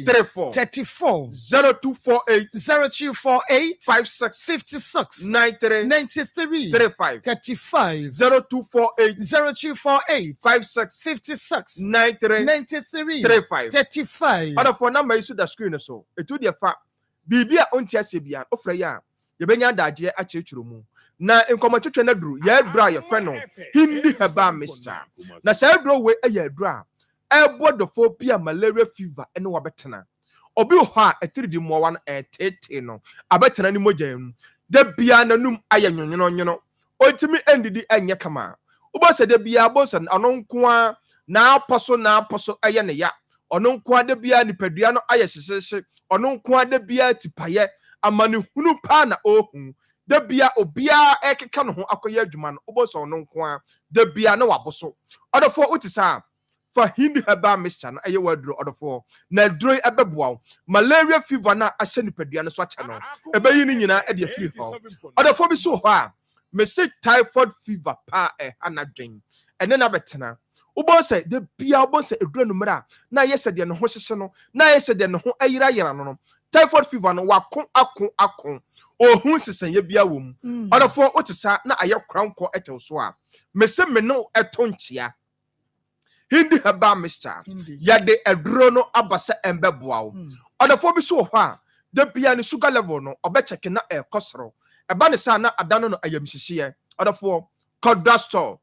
34 34 0248 56 56 93 35 35 0248 56 56 93 35 35 Other for number you the screen so etu de fa bibia onti ase bia ofra ya yebenya adaje akyerkyero mu na nkomatwetwe na duru ya dura ya fe no hindi heba mixture na sa duro we ya dura ebo the phobia malaria fever ene wabetena obi ho a etiridi mowa no etete no abetena ni mogyan de bia nanum aye nyono ontimi endidi enye kama ubo se de bia bo se ano nko a na aposo aye ne ya ono nko a de bia nipadua no aye hyehye ono nko a de bia tipaye amane hunu pa na ohun de bia obia ekeka no ho akoye adwuma no ubo se ono nko a de bia na waboso odofo utisa fa hindi haba mixture no aye waduro odofo na duro ebeboa malaria fever na ahye nipadua no so acha no ebeyi ni nyina e de afiri ho odofo bi so ho a me say typhoid fever pa anadwen ene na betena ubo se de bia ubo se eduro no mra na yese de no ho hyehye no na yese de no ho ayira yira no typhoid fever no wako akon ohun sesen ye bia wom odofo otisa na aye kranko etew so a me se me no etonchia hindi haba mixture yade eduro no abasa embeboa wo odofo bi so ho a de bia ni sugar level no obecheke na ekosoro eba ne sa na adano no ayamhihye odofo drugstore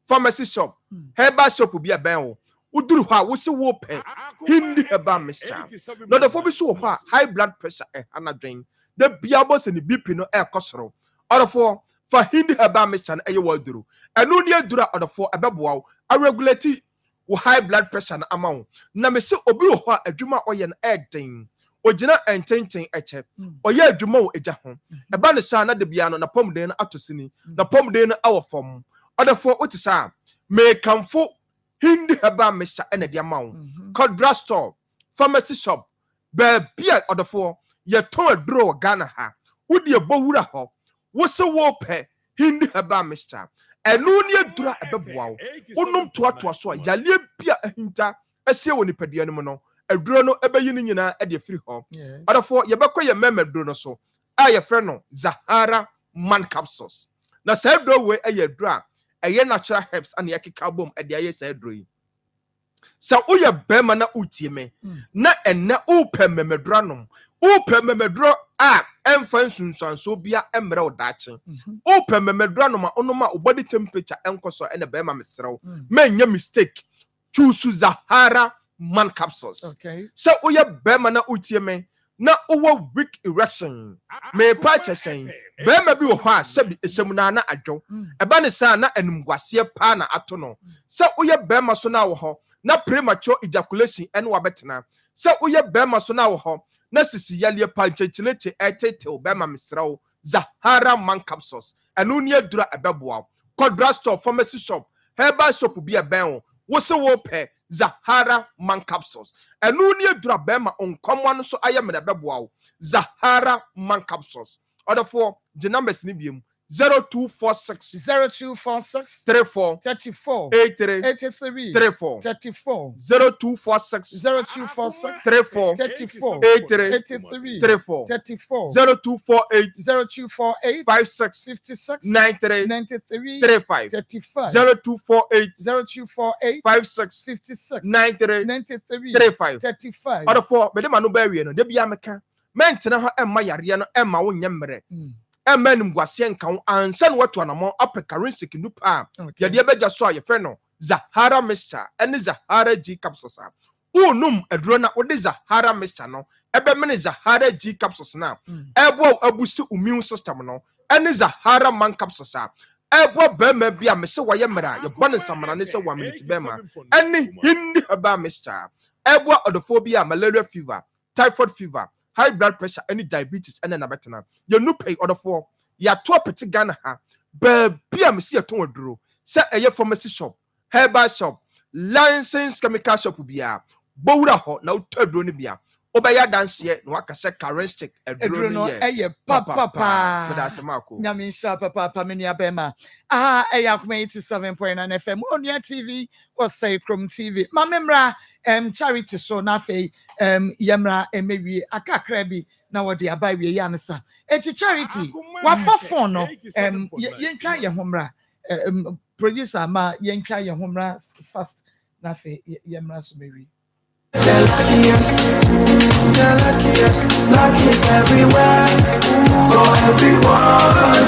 pharmacy shop herbal shop bi aben wo uduru ho a wo se wo pe hindi haba mixture no odofo bi so ho a high blood pressure anadwen de bia bo se ni bp no ekosoro odofo fa hindi haba mixture na eye waduru enu ni adura odofo ebeboa wo a regulate wo high blood pressure na amawo na me se obi wo ho a adwuma oye na eden ogina ententen eche oye adwuma wo eja ho eba ne sa na de bia no na pomden na atosini na pomden na awofom odefo otisa me kamfo hindi haba mixture ena de amawo drugstore pharmacy shop be bia odefo ye ton aduro Ghana ha wodi ebowura ho wo se wo pe hindi haba mixture enu ni adura ebeboa wo onum toatoa so yale bia ahinta esie wo nipadua no no aduro no ebeyi ni nyina e de free ho odofo ye bekọ ye memeduro no so a ye frɛ no Zahara man capsules na sa aduro we e ye aduro a eye natural herbs ana yakeka bom e de aye sa aduro yi sa uye bema na utie me na enne upe memeduro no upe memeduro a emfa nsunsuanso bia emre odache upe memeduro no ma onoma body temperature enkoso ene bema mesrew menya mistake choose Zahara man capsules so uye bema na utie me na uwo weak erection me pa chesen bema bi wo ho a sebi esemuna na adwo eba ne sa na enumguase pa na ato no so uye bema so na wo ho na premature ejaculation ene wabetena so uye bema so na wo ho na sisi yale pa nchecheleche etete bema mesrew Zahara man capsules enu ni adura ebeboa drugstore pharmacy shop herbal shop bi eben wo se wo pe Zahara man capsules enu ni adura bema onkomwa no so ayemre beboa Zahara man capsules odofo the numbers ni biem 0246 34 83 34 0246 34 83 34 0248 56 93 35 0248 56 93 35 odofo be de manu ba wie no de bia meka mentena ho emma yare no emma wo nyemre emenum gwase nka ansa no wato anamo apekarinsic nupa ye de beja so aye frɛ no Zahara mixture ene Zahara G capsules unum aduro na wo de Zahara mixture no ebe mene Zahara G capsules na ebo abusi immune system no ene Zahara man capsules ebo bema bia me se waye mra ye bone samana ne se wa minute bema ene hindi haba mixture ebo odophobia malaria fever typhoid fever high blood pressure any diabetes and na betena you no pay order for ya to peti Ghana ha ba bia me se ya ton aduro se eye pharmacy shop herbal shop licensed chemical shop bia bowura ho na utaduro ne bia obaya danse na waka se current check aduro no eye papa nyame sha papa meni abema eye Akoma 87.9 FM Onua TV or say Chrome TV mamemra charity so na fe yemra emewie akakra bi na wodi abawie yansa eti charity wa fofo no yentwa ye homra producer ma yentwa ye homra fast na fe yemra so mewi the luckiest everywhere for everyone.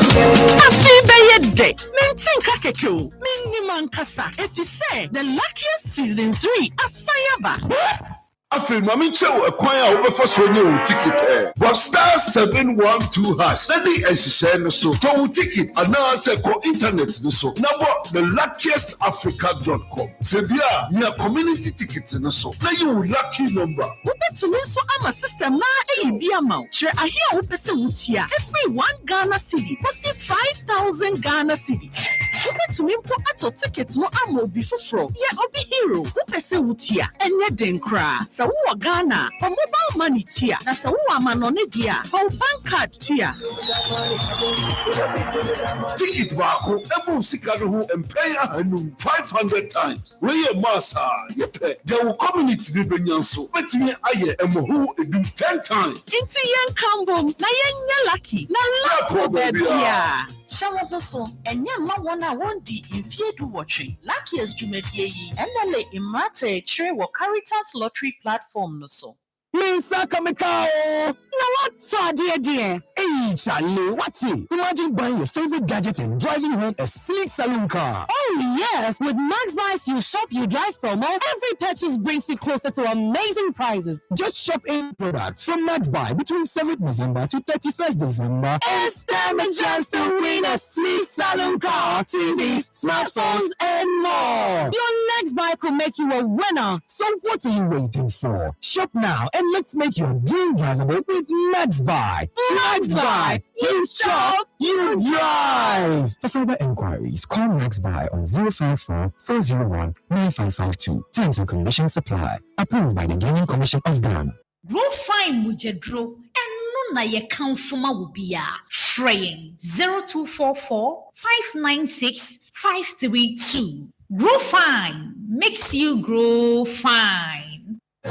Day. Mentinka kekeo. Mini mankasa. If you say the luckiest season 3 asayaba. Afi mami chew a choir over for Sonia ticket. But star 712 hash. That the SSN so to ticket. And now say ko internet so. Now the luckiestafrica.com. Sebia near community tickets in so. Now you lucky number. To me, so I'm a sister, ma, be amount. Share I hear who person would here. Every 1 Ghana city, posting 5,000 Ghana cedis. To me, put at your tickets, no ammo be for. Yeah, Obi hero. Who person would here? And yet then cry. So who are Ghana? For mobile money tier. That's a who am an on it here. For bank card tier. Ticket bako, Ebu Sikadu and pay a 500 times. Where your massa, you pay. There will community the Benyanso. But me, I am who do 10 times. Into young Cambo, na yen lucky. Na luck, baby. Shower Bosso, and young Mawana won't be if you do watching. Luckiest Jumedie, and the Imate Tre or Caritas Lottery platform no so. Minsa Kamekao! No, what's our dear? Hey, Charlie, what's it? Imagine buying your favorite gadget and driving home a sleek saloon car. Oh, yes. With Max Buys, you shop, you drive promo. Every purchase brings you closer to amazing prizes. Just shop in products from Max Buy between 7th November to 31st December. It's time a chance to win a sleek saloon car, TVs, smartphones, and more. Your next buy could make you a winner. So what are you waiting for? Shop now and let's make your dream drivable with Max Buy. Max Buy. You shop, you drive. For further inquiries, call Max Buy on 054-401-9552. Terms and conditions apply. Approved by the Gaming Commission of Ghana. Grow fine mujedro and no na ye count fuma wubia. Fraying 0244 596 532. Grow fine makes you grow fine. The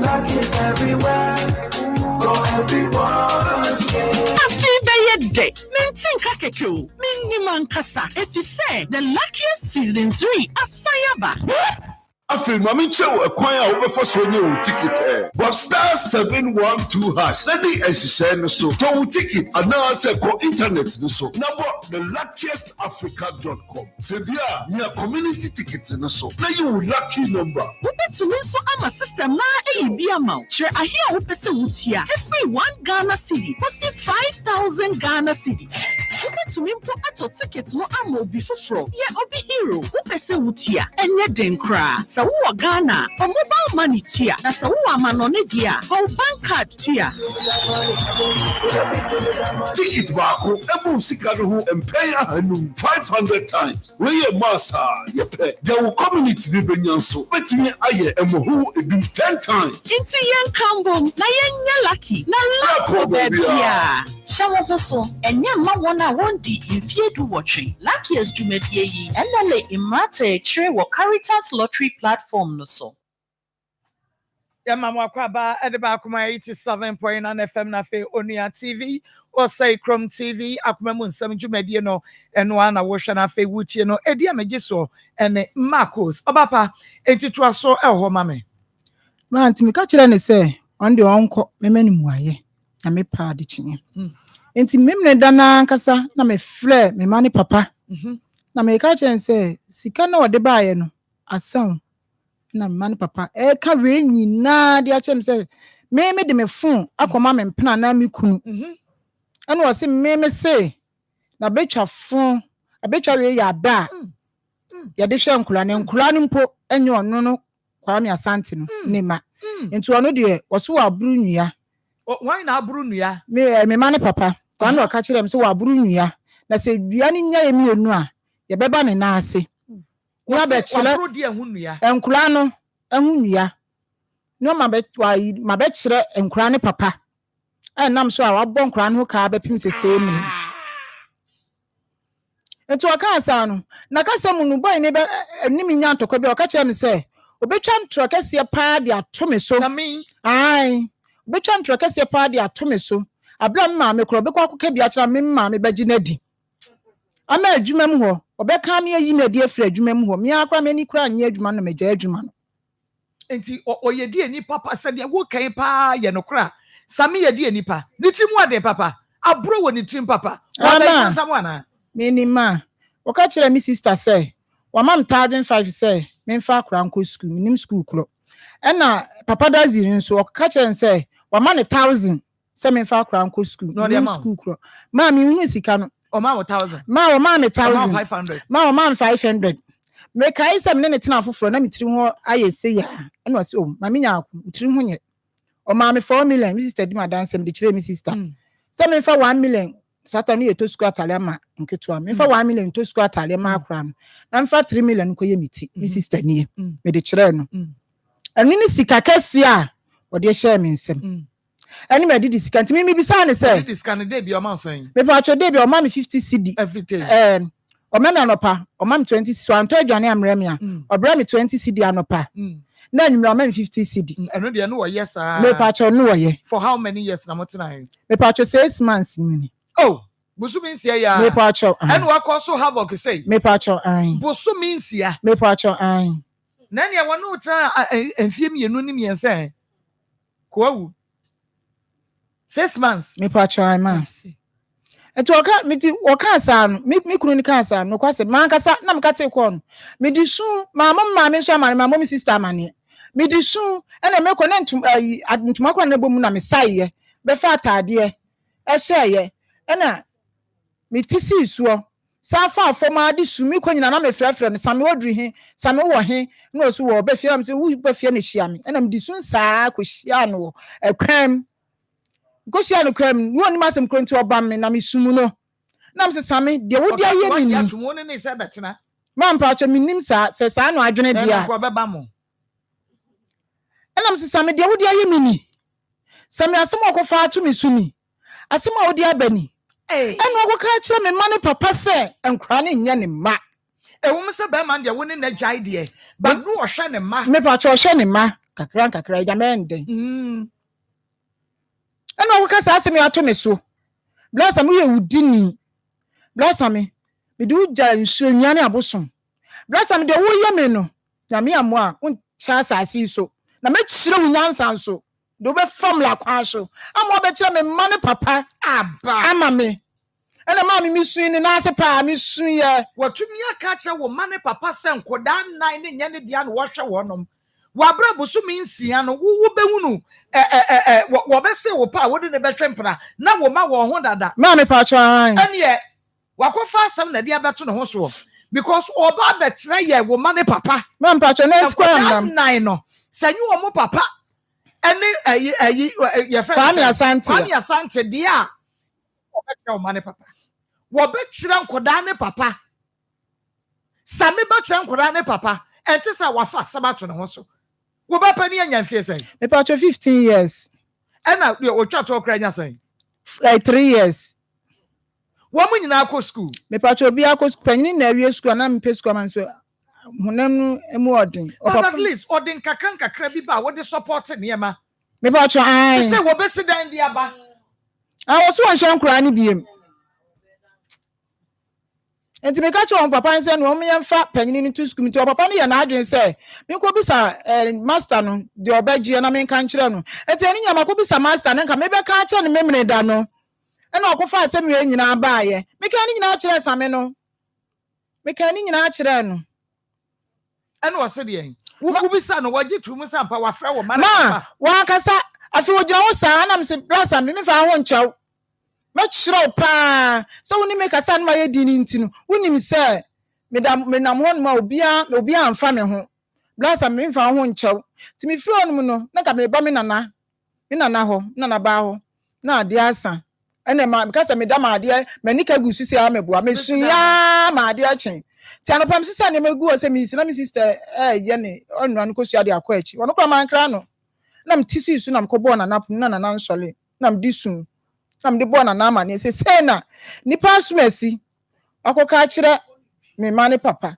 luckiest everywhere, for everyone. Day. Maintain Kakeko. Miniman Kasa. If you say the luckiest season 3 at Sayaba. Afi mami chew a choir over for Sonia ticket. But star 712 hash. That the SSN so to ticket. And now say ko internet so. Now the luckiestafrica.com. Sebia near community tickets in so. Now you lucky number. To me, so I'm a sister, ma, be amount. Share I hear who person would here. Every 1 Ghana city, posting 5,000 Ghana cedis. To me, put at your tickets, no ammo be for. Yeah, Obi hero. Who person would here? And yet then cry. So who are Ghana? For mobile money tier. That's a who am an on it here. For bank card tier. Ticket bako, Ebu Sikadu and pay a 500 times. Where your massa, you pay. There will community the Benyanso. But me, I am who do 10 times. Into young Cambo, na yen lucky. Na luck, baby. Shower Bosso, and young Mawana won't be if you do watching. Luckiest Jumedie, and the Imate Tre or Caritas Lottery platform no so. Yeah, Mama Kwaba at the back of my 87.9 FM Nafe Onia TV or say Chrome TV, Akoma Nsem Jumedie and one I wash and Afe Wuchi no Edia Mejiso and Marcos. Obapa, enti so ho mame. Man, to me catch it say on the uncle, me many mwaye, na me pa di chinye. Enti memne dana kasa na me flare me mani papa. Na me catch and say, sika na wade baye no, asan. Na man papa ka we nyina de achem say me de me phone akoma me mpena na me kunu ene wo se me say na betwa phone abetwa we ya da ya de hwe nkula ne mpo enye ono no kwa me asante no ne ma enti ono de wo so wa buru nua why na buru nua me man papa kwa no ka kire me so wa buru nua na se dua ni nya ye mienu a ye beba ne na ase ya be chile enkura no ehunua no ma be chire enkura ne papa nam so a wabọ nkura no ka be pim sese mu eto aka asa no na ka se mu no boy ne be nim nya ntokọ be o ka kire me se obetwa ntro kase pa de atome so ai obetwa ntro kase pa de atome so abla mma me kro be kwa koka bia kira me mma me be ginadi ama adwuma mu ho obeka me ayi me de afra adwuma mu ho me akwa me ni kura anya adwuma no me gya adwuma no enti oyedi eni papa se de wo kan pa ye no kura sami yedi eni pa ni timu ade papa abro wo ni tim papa wa be kan samu ana me ni ma o ka kire me sister say Wama 1,500 say me fa akra nko school minim school kro. Na papa dazi nso okache en say wama 1,000 say me fa akra nko school minim school kro. Ma me hu sika no. O ma 1,000. Ma o ma 1,000. 500. Ma o ma 500. Me kai say me ne tena afoforo na me tiri ho ayese ya. Na o say o ma me nya tiri ho nye. O ma me 4 million, me sister di madam sem de kire me sister. Say me fa 1 million. Satan ye to school atale ma nketo am. Me fa 1 million to school atale ma akra no. Na me fa 3 million ko ye meti. Me sister nie. Me de kire no. Enu ni sika kese a o de share me nsem. Enu me di sika ntimi me bisa ne say. Di sika ne dey be o ma san. Me pa cho dey be o ma me 50 cedi every day. O ma me anopa, o ma me 20 so anto aduane amre me a. O bra me 20 cedi anopa. Na nyumra o ma me 50 cedi. Enu de no wo yes ah. Me pa cho no wo ye. For how many years na mo tena here? Me pa cho 6 months ni. Oh, busumi nsia ya. Me pa cho. Enu akoso havoc say. Me pa cho an. Busumi nsia. Me pa cho an. Na ne wonu tra enfie mienu ni miense. Ko awu. 6 months. Me pa cho an ma. Eto oka miti oka asa no mi kunu ni ka asa no kwase man kasa na me ka te ko no me di su ma me so ma mo sister mane me di su ena me ko na ntuma kwa na bomu na me saiye be fa atade e hyeye ena me tisi suo sa fa afoma di su mi ko nyina na me frefre no same odri he same wo he na osu wo be fie am se wo be fie ne hia me ena me di su sa ko hia no ekwam Gosia no kwam no ni masem kronti oba me na me sumu no na me sesame de wodi aye me ni atumo ne se betena ma mpa acho me nim sa se sa no adwene dia ko beba mo na me sesame de wodi aye me ni same asem okofa atu me suni asem a wodi abani eno okoka kire me ma ne papa se enkra ne nya ne ma ehum se be man de woni na jai de ba no wo hwe ne ma me pa acho hwe ne ma kakra ja me nden ena wo kasa asemi ato me so blasa me ye udini blasa me du ja nsu nwane abosom blasa me de wo ye me no na me amo a un cha asasi so na me kire wo nyansa so do be formula kwa so amo be kire me ma ne papa aba ama me ena ma me misu ni na ase pa me su ye watumi aka kire wo ma ne papa se nkoda nan ne nya ne dia no wo hwe wo nom wabra busumi nsia no wo behunu wo be se wo pa wo de ne betwempra na wo ma wo ho dada ma me pa twan ene wakofa asem na dia beto ne ho so because oba be kire ye wo ma ne papa ma pa twan na square nam nine no sanyu wo mo papa ene ye friend Fami Asante dia wo be kire wo ma ne papa wo be kire nkoda ne papa sami be kire nkoda ne papa ente sa wafa sabato ne ho so wo ba pani anya mfie say me pa 15 years ena wo twa to kra nya say 3 years wo mu nyina akọ school me pa obi akọ school panyin na awie school na me pe school man so honam emu odin at least odin kakra bi ba wo de support ne ma me pa ai say wo be sidan dia ba wo so wan hyan kura ni biem enti me ka che won papa nse no me yemfa panyin ni to school mi to papa ni ya na adwen se me ko bisa master no de obagie na me kan kire no enti eni nyama ko bisa master nka me be ka che no memre da no ena okofa ase me nyina ba ye me ka ni nyina kire same no me ka ni nyina kire no ena wo se de en wo ku bisa no waje tu mu sampa wa fra wo ma wa kasa afi wo gina wo sa na me se brasa me fa ho nchew me chiro pa so woni me kasa no ma ye di ni ntino woni mi se me nam ho no ma obi amfa me ho blasa me fa ho nchew ti mi firi onu no na ka me ba me nana ho nana ba ho na ade asa ene ma kasa me da ma ade mani ka gu sisi a mebua me sun ya ma ade a chen ti anopam sisi na me gu o se mi si na mi sister ye ne onu an ko su ade akwa echi ono kwa man kra no na me tisi su na me ko bo na nap na nana nsole na me di sun nam de bo na na ma ne se na ni pasmesi akoka kire me ma ne papa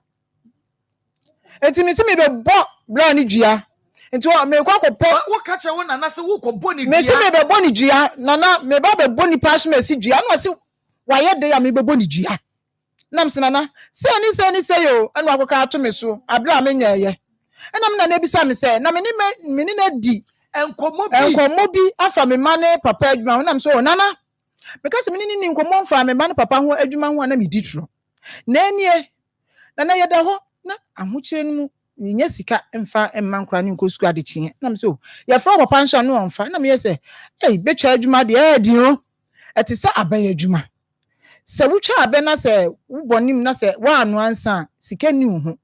enti mi se me be bo bra ni dua enti wo me kwa kopo wo ka kire wo na na se wo ko bo ni dua me se me be bo ni dua na me ba be bo ni pasmesi dua na se wa ye de ya me be bo ni dua nam se na se ni yo anu akoka ato me so abra me nya ye enam na bisa me se na me ni na di enkomo bi afa me ma ne papa adwuma honam so nana because me ni nkomo mfa me ma ne papa ho adwuma ho na me di tro na enie na ye da ho na ahokyere no mu nya sika mfa emma nkora ne nko school adekye na me so ya fra papa nso no onfa na me yese betwa adwuma de di o eti se abaye adwuma se wutwa abe na se wubonim na se wa anu ansa sika ni ho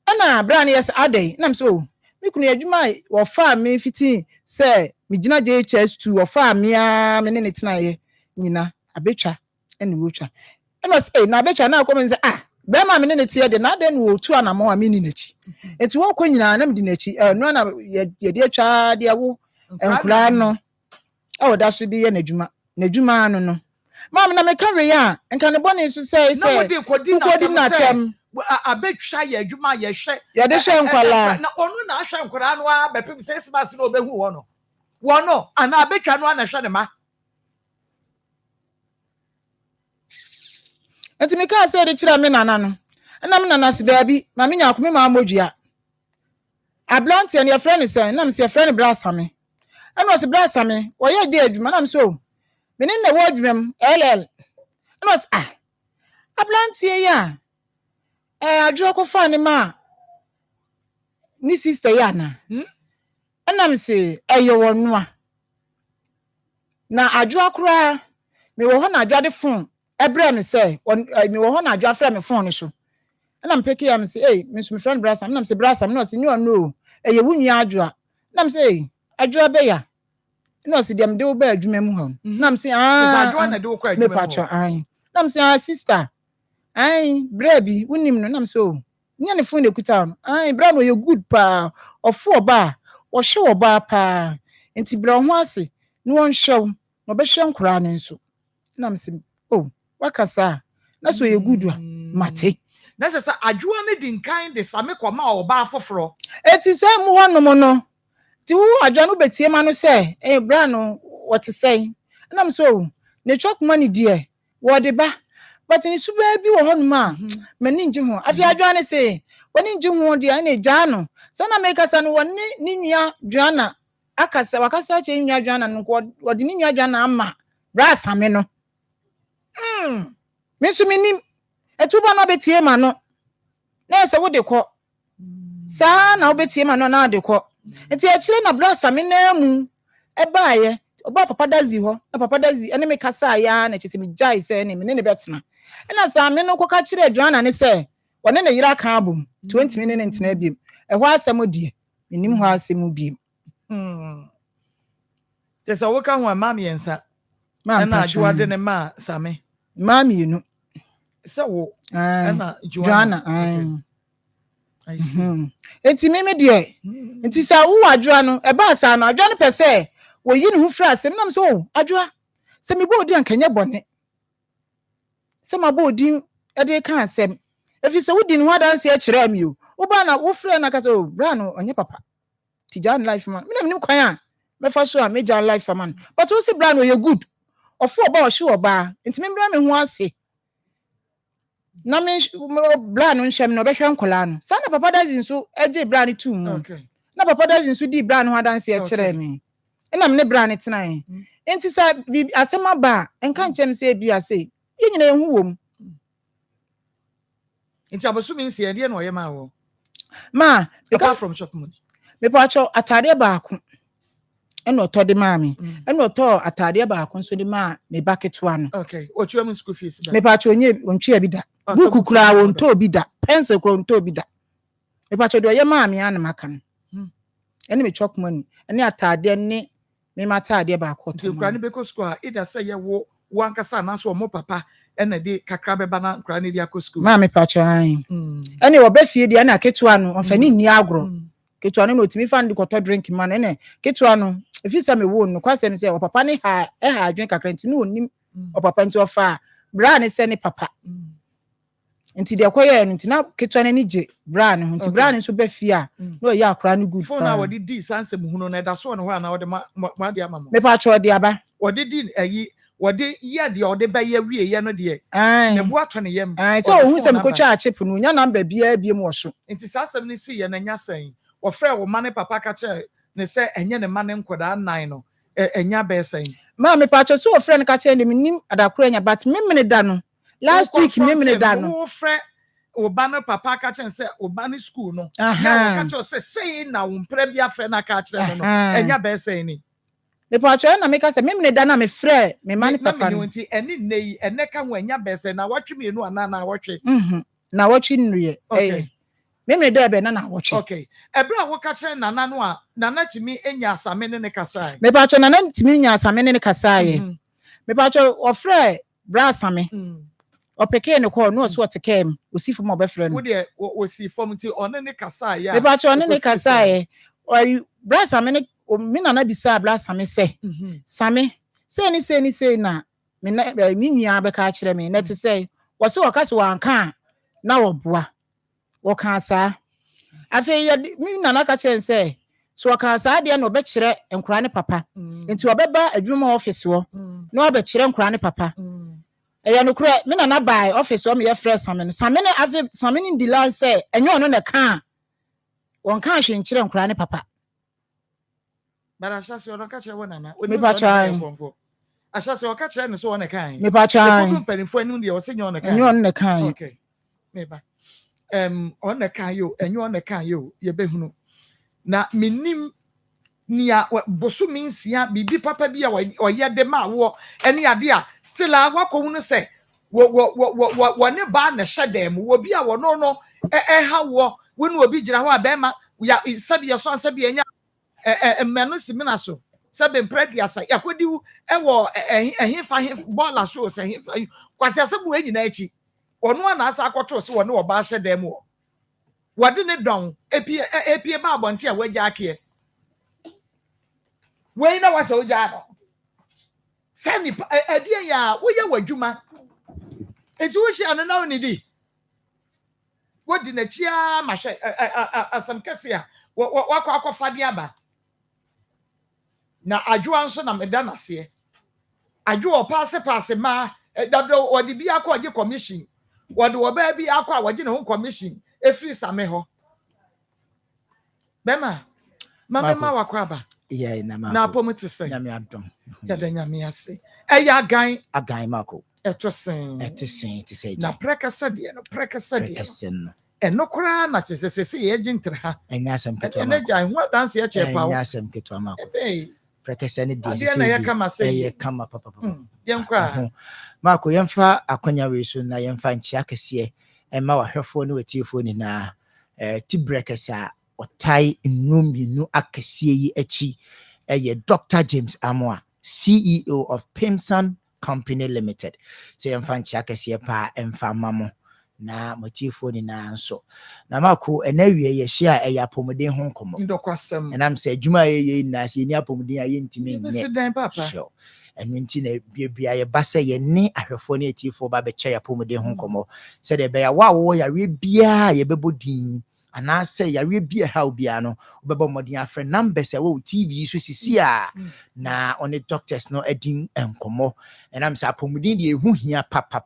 ana bra ne yese adai na me so me kunu adwuma wo fa me fiti se me gina JHS2 wo fa me a me ne tena ye nyina abetwa ene wotwa ena say na abetwa na akoma nse be ma me ne tie de na de no otu anamo a me ni nachi enti wo kwa nyina na me di nachi no na ye de atwa de wo enkura no da so de ye nadwuma no ma me na me ka we ya enka ne bone so say na wo de kodi na tem abetwa ye adwuma ye hwe ye de hwe nkwala na onu na ahwe nkwara no a bepem say smas no obehu wo no ana abetwa no ana hwe ne ma enti me ka say de kira me nana no na me nana sida bi ma me nyakome ma modua ablante ne ye friend say na me say friend brasame ana o se brasame wo ye de adwuma na me so me ne wo adwumam ll ana o se ablante ya adwo ko fa ne ma ni sister ya na ana me say wonu a na adwo akura me wo ho na adwo de phone ebre me say me wo ho na adwo afra me phone so na mpeke ya me say me so me friend brasam na me say brasam na o se you know ye wunyi adwo a na me say adwo be ya na o se dem de wo ba adwuma mu ho na me say adwo na de wo kwa adwuma me pacho na me say sister brabi wunim no na me say nya ne phone ekuta no bra no ye good pa ofo oba wo hye oba pa enti bra ho ase no won hyew no be hye nkura ne nso na me say wakasa na so ye good a mate na se adwoa ne di nkan de same koma oba afoforo eti se mu honom no ti wo adwoa no betie ma no se bra no what say na me so ne chokuma ne die wo de ba but ni suba bi wo honom a mani nje ho afi adwoa ne se woni nje ho de na gya no sana me kasa no woni ni nua dwana akasa wakasa che nua dwana no wo de ni nua dwana ama bra same no me so minim etuba no betie ma no na se wo de kɔ saa na wo betie ma no na de kɔ enti akire na bra same na mu baaye oba papa dazi hɔ na papa dazi ene me kasa ya na chete me jai se ne me ne betena na same no kɔ ka kire adwana ne se wone ne yira ka abom 20 minute ne ntena biem ɛhɔ asɛm die minim hɔ asɛm biem tesa wo ka ho ama me ensa na adwoa de ne ma same mami you know so na Joanna I see enti me de enti sa wo adwoa no e ba sa no adwoa no pese wo yi ne hu fra asem nam so adwoa se me bo odi ankanya bone se ma bo odi e de ka asem efi se wo di ne ho adanse e kire am yo wo ba na wo fra na ka so bra no onye papa ti jan life man me nim kwan a me fa so a me jan life man but wo se bra no ye good ofo oba o hwe oba enti me bra me ho ase na me bra no nhyem no be hwe nkola no sa na papa dazi nso eje bra ne tu mu na papa dazi nso di bra no ho adanse e kire me na me ne bra ne tena enti sa asema ba enka nchem se bi ase ye nyina ehu wom enti abosu mi nsie de na oye ma wo ma apart from shop money me pa cho atade baako eno oto de ma me eno oto atade baako nso de ma me baketo ano okay otua mu school fees da me pa cho onye ontwe bi da buku kura wonto bi da pencil kura wonto bi da me pa cho de oye ma me ana maka no ene me chok money ene atade ne me ma atade baako to nkura ne beko school a ida say ye wo wankasa na so mo papa ene de kakra beba na nkura ne di akọ school ma me pa cho ene wo ba fie de ene aketo ano onfani ni agro ketua no otimi fa ndi koto drink man ene ketua no efisa me wo no kwase ne se o papa ne ha adwen kakra nti no onim o papa nti ofa bra ne se ne papa nti de koye nti na ketua ne je bra ne nti bra ne so ba fie a no ya akra ne good phone na wodi di sanse mu huno na da so no ho na wodi ma dia mama me pa cho de aba wodi di ayi wodi ye de wodi ba ye wie ye no de ne bu ato ne yem so hu se me ko cha chip no nya number bia bia mu so nti sasem ne si ye na nya san ofre wo mane papa ka che ne se enye ne mane nkoda nan no enya be sen ma me pa cho so ofre ne ka che ne nim adakoro nya but me da no last week me da no ofre Obano papa catch and say Obani school no. Aha. Catch us say na umprebia friend na catch no. Enya be say ni. Me pacho na me ka say me ne da na me frɛ me mani papa no. Nti eni nei eneka ho enya be say na watwe me nu ana na watwe. Na watwe nriye. Okay. Me da be na watwe. Okay. Ebra wo catch nana no a nana timi enya asame ne kasai. Me pacho nana timi nya asame ne kasai. Me pacho ofrɛ bra asame. Opeke ne call no so otekem osi fom obefrɛ no. Wo de osi fom ti one ne kasai ya. Me pacho one ne kasai. Or bra asame ne mi nana bisa bra asame say. Same say na me nua beka kyerɛ me na te say wo se wo ka se wanka na wo boa. Wo ka sa. Afei mi nana ka kyerɛ say so wo ka sa de na obekyerɛ nkura ne papa. Enti obeba adwuma office wo. Na obekyerɛ nkura ne papa. Eya no kure me na buy office o me ye fresh Same ne ave Same ne delay say enye ono na ka won ka hwe nkire nkura ne papa bara asase ono ka kire wona na me pa try asase o ka kire ne so wona kan me pa try ko mpanifo anu de o se nye ono kan enye ono na kan okay me ba ono kan yo enye ono kan yo ye behunu na minim nia bosu minsia bibi papa bia oyɛ de ma wo ene ade a still agwakɔ hu no sɛ wo ne ba na hyɛdam wo bi a wo no ha wo ne obi gyina ho a bɛma ya sabi ya so sabi enya mmeno simina so sabi mpreduasa yakodi ɛwɔ ɛhefa bɔɔla so sɛ ɛhefa kwasi asabu enyina akyi ɔno na asa akɔto so wo ne oba hyɛdam wo wɔde ne dɔn epie ba abɔnte a wagya akeɛ we na wasa oja no sani adie ya wo ye wadwuma enti wo hia no na oni di wo di na chia ma hwe asam kese a wakɔ akɔfa de aba na adwo anso na meda na se adwo paase ma dado odi bi akɔ ɔgye commission wode wo ba bi akɔ a wɔgye ne ho commission efiri Same ho bema mama wakɔ aba yeah na pomete say nyame adom ya da nyame ase eya agan mako eto sen te say na prekasa de no no eno kora na te se ye gintre ha enya asem keto ena gya ho dance ye chepa enya asem keto mako prekasa ne de se na ye kama say ye kama papa ye nkra mako yemfa akonya we so na yemfa nchia kese ema wahwefo ne wetiefo ni na ti brekasa otai nnuminu akasie yi achi Dr. James Amoa, CEO of Pimson Company Limited. Say yemfa nchia kese pa emfa mamo na motifo ni na nso na mako enawie ye hia apomuden ho nkomo ndokwasem and am say adwuma ye na se ni apomuden aye ntimi nye papa sure enu nti na bia ye ba se ye ne ahwefo ne atifo ba be che apomuden ho nkomo se de be ya wo yare bia ye bebodin ana say yare bia ha obia no obeba modin afre numbers e wo TV so sisi a na on the doctors no edin enkomo and am say apomuden de ehu hia papa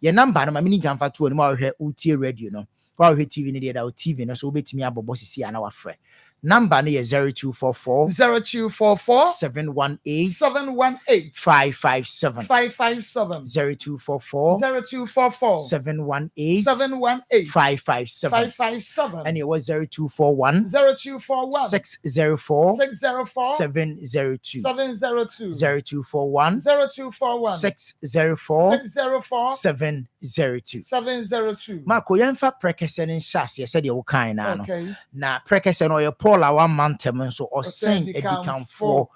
ye number no ma mini gamfa to no ma hwe utie radio no wa hwe TV ne de da TV no so obetimi abobo sisi a na wafre number no ye 0244 718 557 0244 718 557 and it was 0241 604 702 0241 604 702 Marco yemfa prekesen nshas ye said you kind na na prekesen no your Paul a 1 month so or send edican for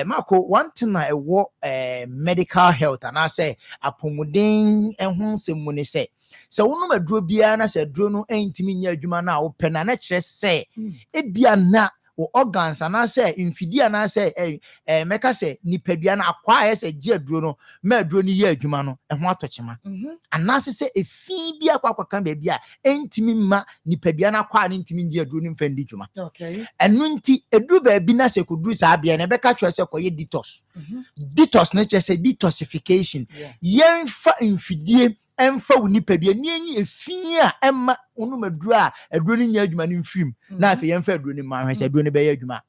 Marco one thing I wo medical health and I say apomuden ehun semu ne say so wonu maduro bia na say duro no entimi nya adwuma na wo pe na kire say ebia na wo organs and say infidi and say meka say nipadua na akwa say je aduro no ma aduro ni ye adwuma no ehun atochema and say efi bia kwa kan ba bia entimi ma nipadua na akwa na entimi je aduro ni mfandi dwuma okay enu nti eduru ba bi na say koduru sa bia na beka twa say koye detox na say detoxification yemfa infidie emfa woni padua ni enyi efi a emma onu maduru a aduro ni nya adwuma ni mfim na afi yemfa aduro ni ma hwe se aduro ni be ya adwuma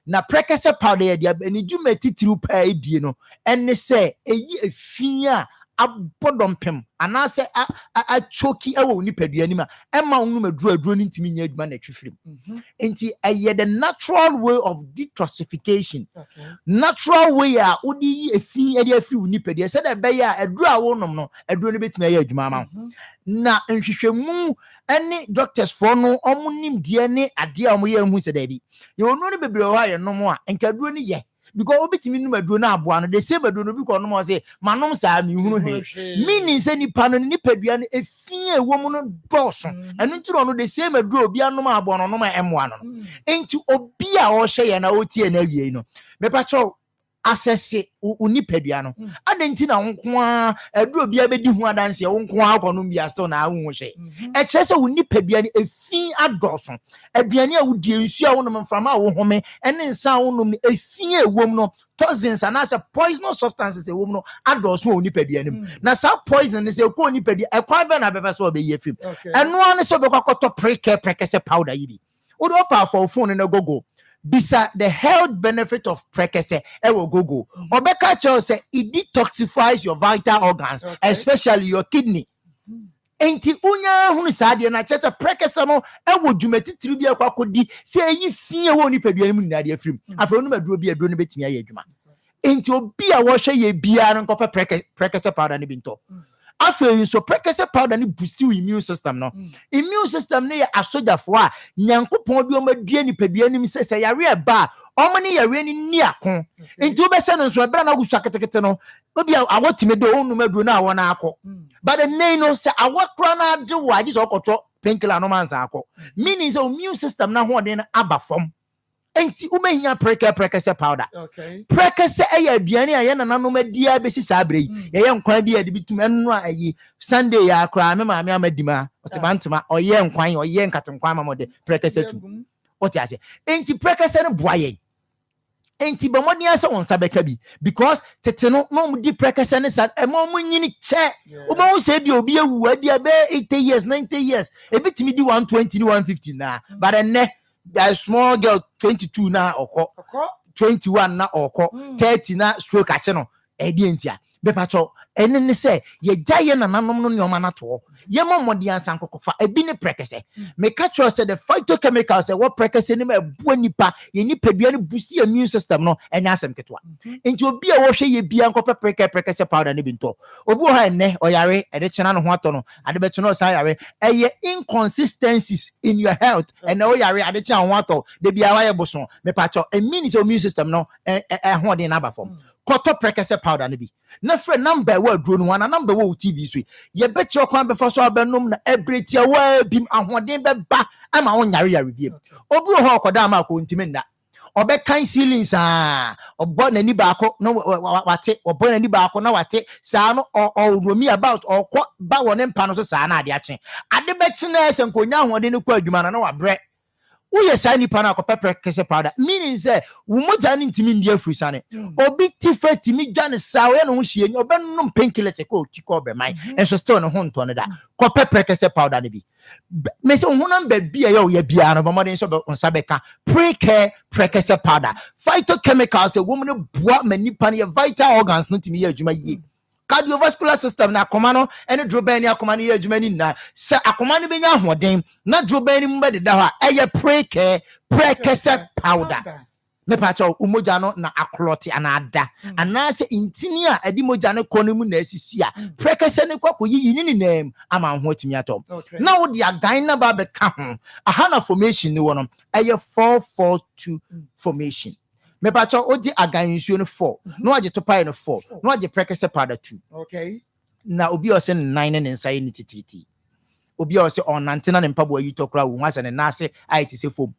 na prekese powder ya dia ni dwuma titiru pa edie no enne se eyi efi a abodompem anase a choki ewo nipadua ni ma ema unu maduro ni ntimi nya adwuma na twifrim enti eye the natural way of detoxification natural way a odi efi edi afi nipadua se da be ya aduro a wonom no aduro ni betimi ya adwuma ma na nhwehwemu ene doctors for no omunim die ne ade a omoye hu se da bi ye onu ni bebre ho aye no mo a enkaduro ni ye because obitimi nu maduro na aboa no de se maduro no bi ko no mo say manom saa mi hunu he meaning say nipa no nipadua no efie ewo mu no doso enu ntiro no de se maduro bi anom aboa no no ma emoa no enti obi a o hye ye na o tie na awie no me pa cho asese unipadua no adenti na nko a aduro bi abedi hu adanse wo nko a kono bi asto na awu hye e kire se unipadua no efi adoso aduane a wodie nsu a wonom mframa a wo home ene nsa a wonom efi ewom no toxins and as a poisonous substances ewom no adoso unipadua no na sa poison ne se ko unipadua e kwa be na bebe so obeyi afim eno ane so be kwakoto prekese powder yibi wo do pa for phone na gogo bisa the health benefit of prekese ewo gogo obeka cho say it detoxifies your vital organs especially your kidney enti unya hunu saade na chese prekese no ewo dwumatitiri bi akwakodi say yi fie wo ni padua mu ninade afrim afro no maduro bi aduro no betimi aye adwuma enti obi a wo hwe ye bia no nkopɛ prekese powder ne binto afei so prekese powder ni boost your immune system no immune system ne ya asojafo a nyankopon bi o madua ni padua ni se yare e ba o ne yare ni akon enti obese no so ebra na gusu ketekete no obi awotime de onu maduro na awona akọ but the name no se awakra na de waji so okoto painkiller no manza akọ meaning so immune system na ho de na aba from enti umehia prekese powder prekese eya aduane a ye nananom adia besi sabre ye nkwan bi ade bitum eno a yi Sunday ya akra me maame amadima otibantema oye nkwan oye nkatenkwan mamode prekese tu otiase enti prekese no boaye enti bamodi asa won sabeka bi because tete no no mudi prekese ne sa emo munyini che uma wo se bi obi awu adi abe 80 years 90 years ebitimi di 120 ni 150 na but enne that small girl 22 na oko 21 na oko 30 na stroke ache no edi entia be pacho ene ne se ye jaye na nanom no nyoma na to ye momodi ansan kokofa ebi ne prekese me catch us the phytochemicals e what prekese ne ma bu nipa ye nipadua ne busi immune system no enya asem ketwa enti obi a wo hwe ye bia nkopɛ prekese powder ne binto obi ho ene oyare ede chena no ho ato no ade be chena osan yare eye inconsistencies in your health ene oyare ade chena ho ato de bia wa ye boso me pacho immune system no ho de na aba form koto prekese powder ne bi na friend number wa duro no na number wa TV so ye be che okwan be fa so abenum na ebretia wa bim ahoden be ba ama won yare biem obi ho okoda ama ko ntimi nda obe kan ceilings obo nani baako no wate obo nani baako na wate saa no romi about okọ ba won mpa no so saa na ade ache ade be che na ese nkonya ahoden ne ko adwuma na wabre uye sa nipa na akopɛ prekese powder meaning say wo moja ne ntimi ndi afusane obi tifeti mi dwane sa we no ho hie obe no painkiller se ko tiko be mai enso still no ho nto no da kopɛ prekese powder ne bi me se ho number bia ye o ye bia no bomodin so be onsa beka prekese powder phytochemicals e wo mo no boa manipa ne vital organs no timi ye adwuma yie cardiovascular system na Akoma no ene drobani Akoma no ye adwuma ni na se Akoma no benya ahoden na drobani mbe de da ho eye prekese powder me pacho umoja no na akloti anada anase intini a edi moja ne kono mu na asisi a prekese ne kwako yi ni nem ama ho atimi atom na wo de agan na ba be ka ho ahana formation ni wono eye 442 formation me pacho oji agansuo no 4 no age to pai no 4 no age prekese powder 2 na obi o se 9 ne nsaye ni tititi obi o se on nantena ne mpabo ayi tokra wo hase ne nase aiti se fom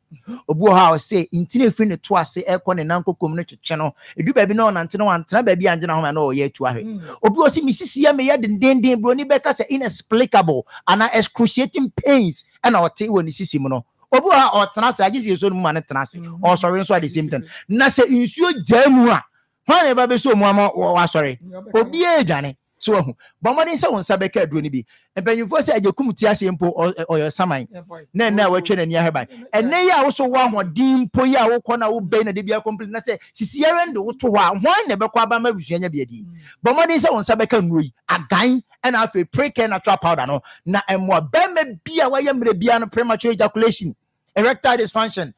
obi o ha o se intine fi ne to ase ekọ ne nankokom no twetwe no edu ba bi na on nantena wantena ba bi anje na ho na o ye atu ahwe obi o se misisi ya me ya denden bro ni beka se inexplicable and excruciating pains and o te wo ni sisi mu no obi o tena se agisi so mu ma ne tena se o sorry so at the same time na se insuo jamu a hwan e ba be so mu ama wa sorry obi e dwane so bomani say won sabeka aduro ni bi empanyimfo say ajekum ti ase mpo oyo saman na watwe na ni aheba ene ya wo so wa hodin mpo ya wo kɔ na wo bɛn na de bia complete na say sisi yɛrɛ de wo to hɔ a hwan na bɛkɔ aba ma busuanya bia di bomani say won sabeka nuro yi agan ɛna afi pre-care natural powder no na ɛmoa bɛma bia wa yɛ mre bia no premature ejaculation erectile dysfunction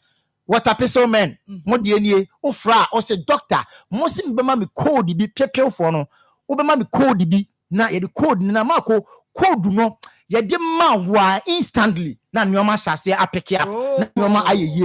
water pistol men mo de nie o fra o se doctor mo se bema me code bi pepew for no o bema me code bi na ye de code na mako code no ye de ma wa instantly na nyoma hyase apeke up na nyoma ayeye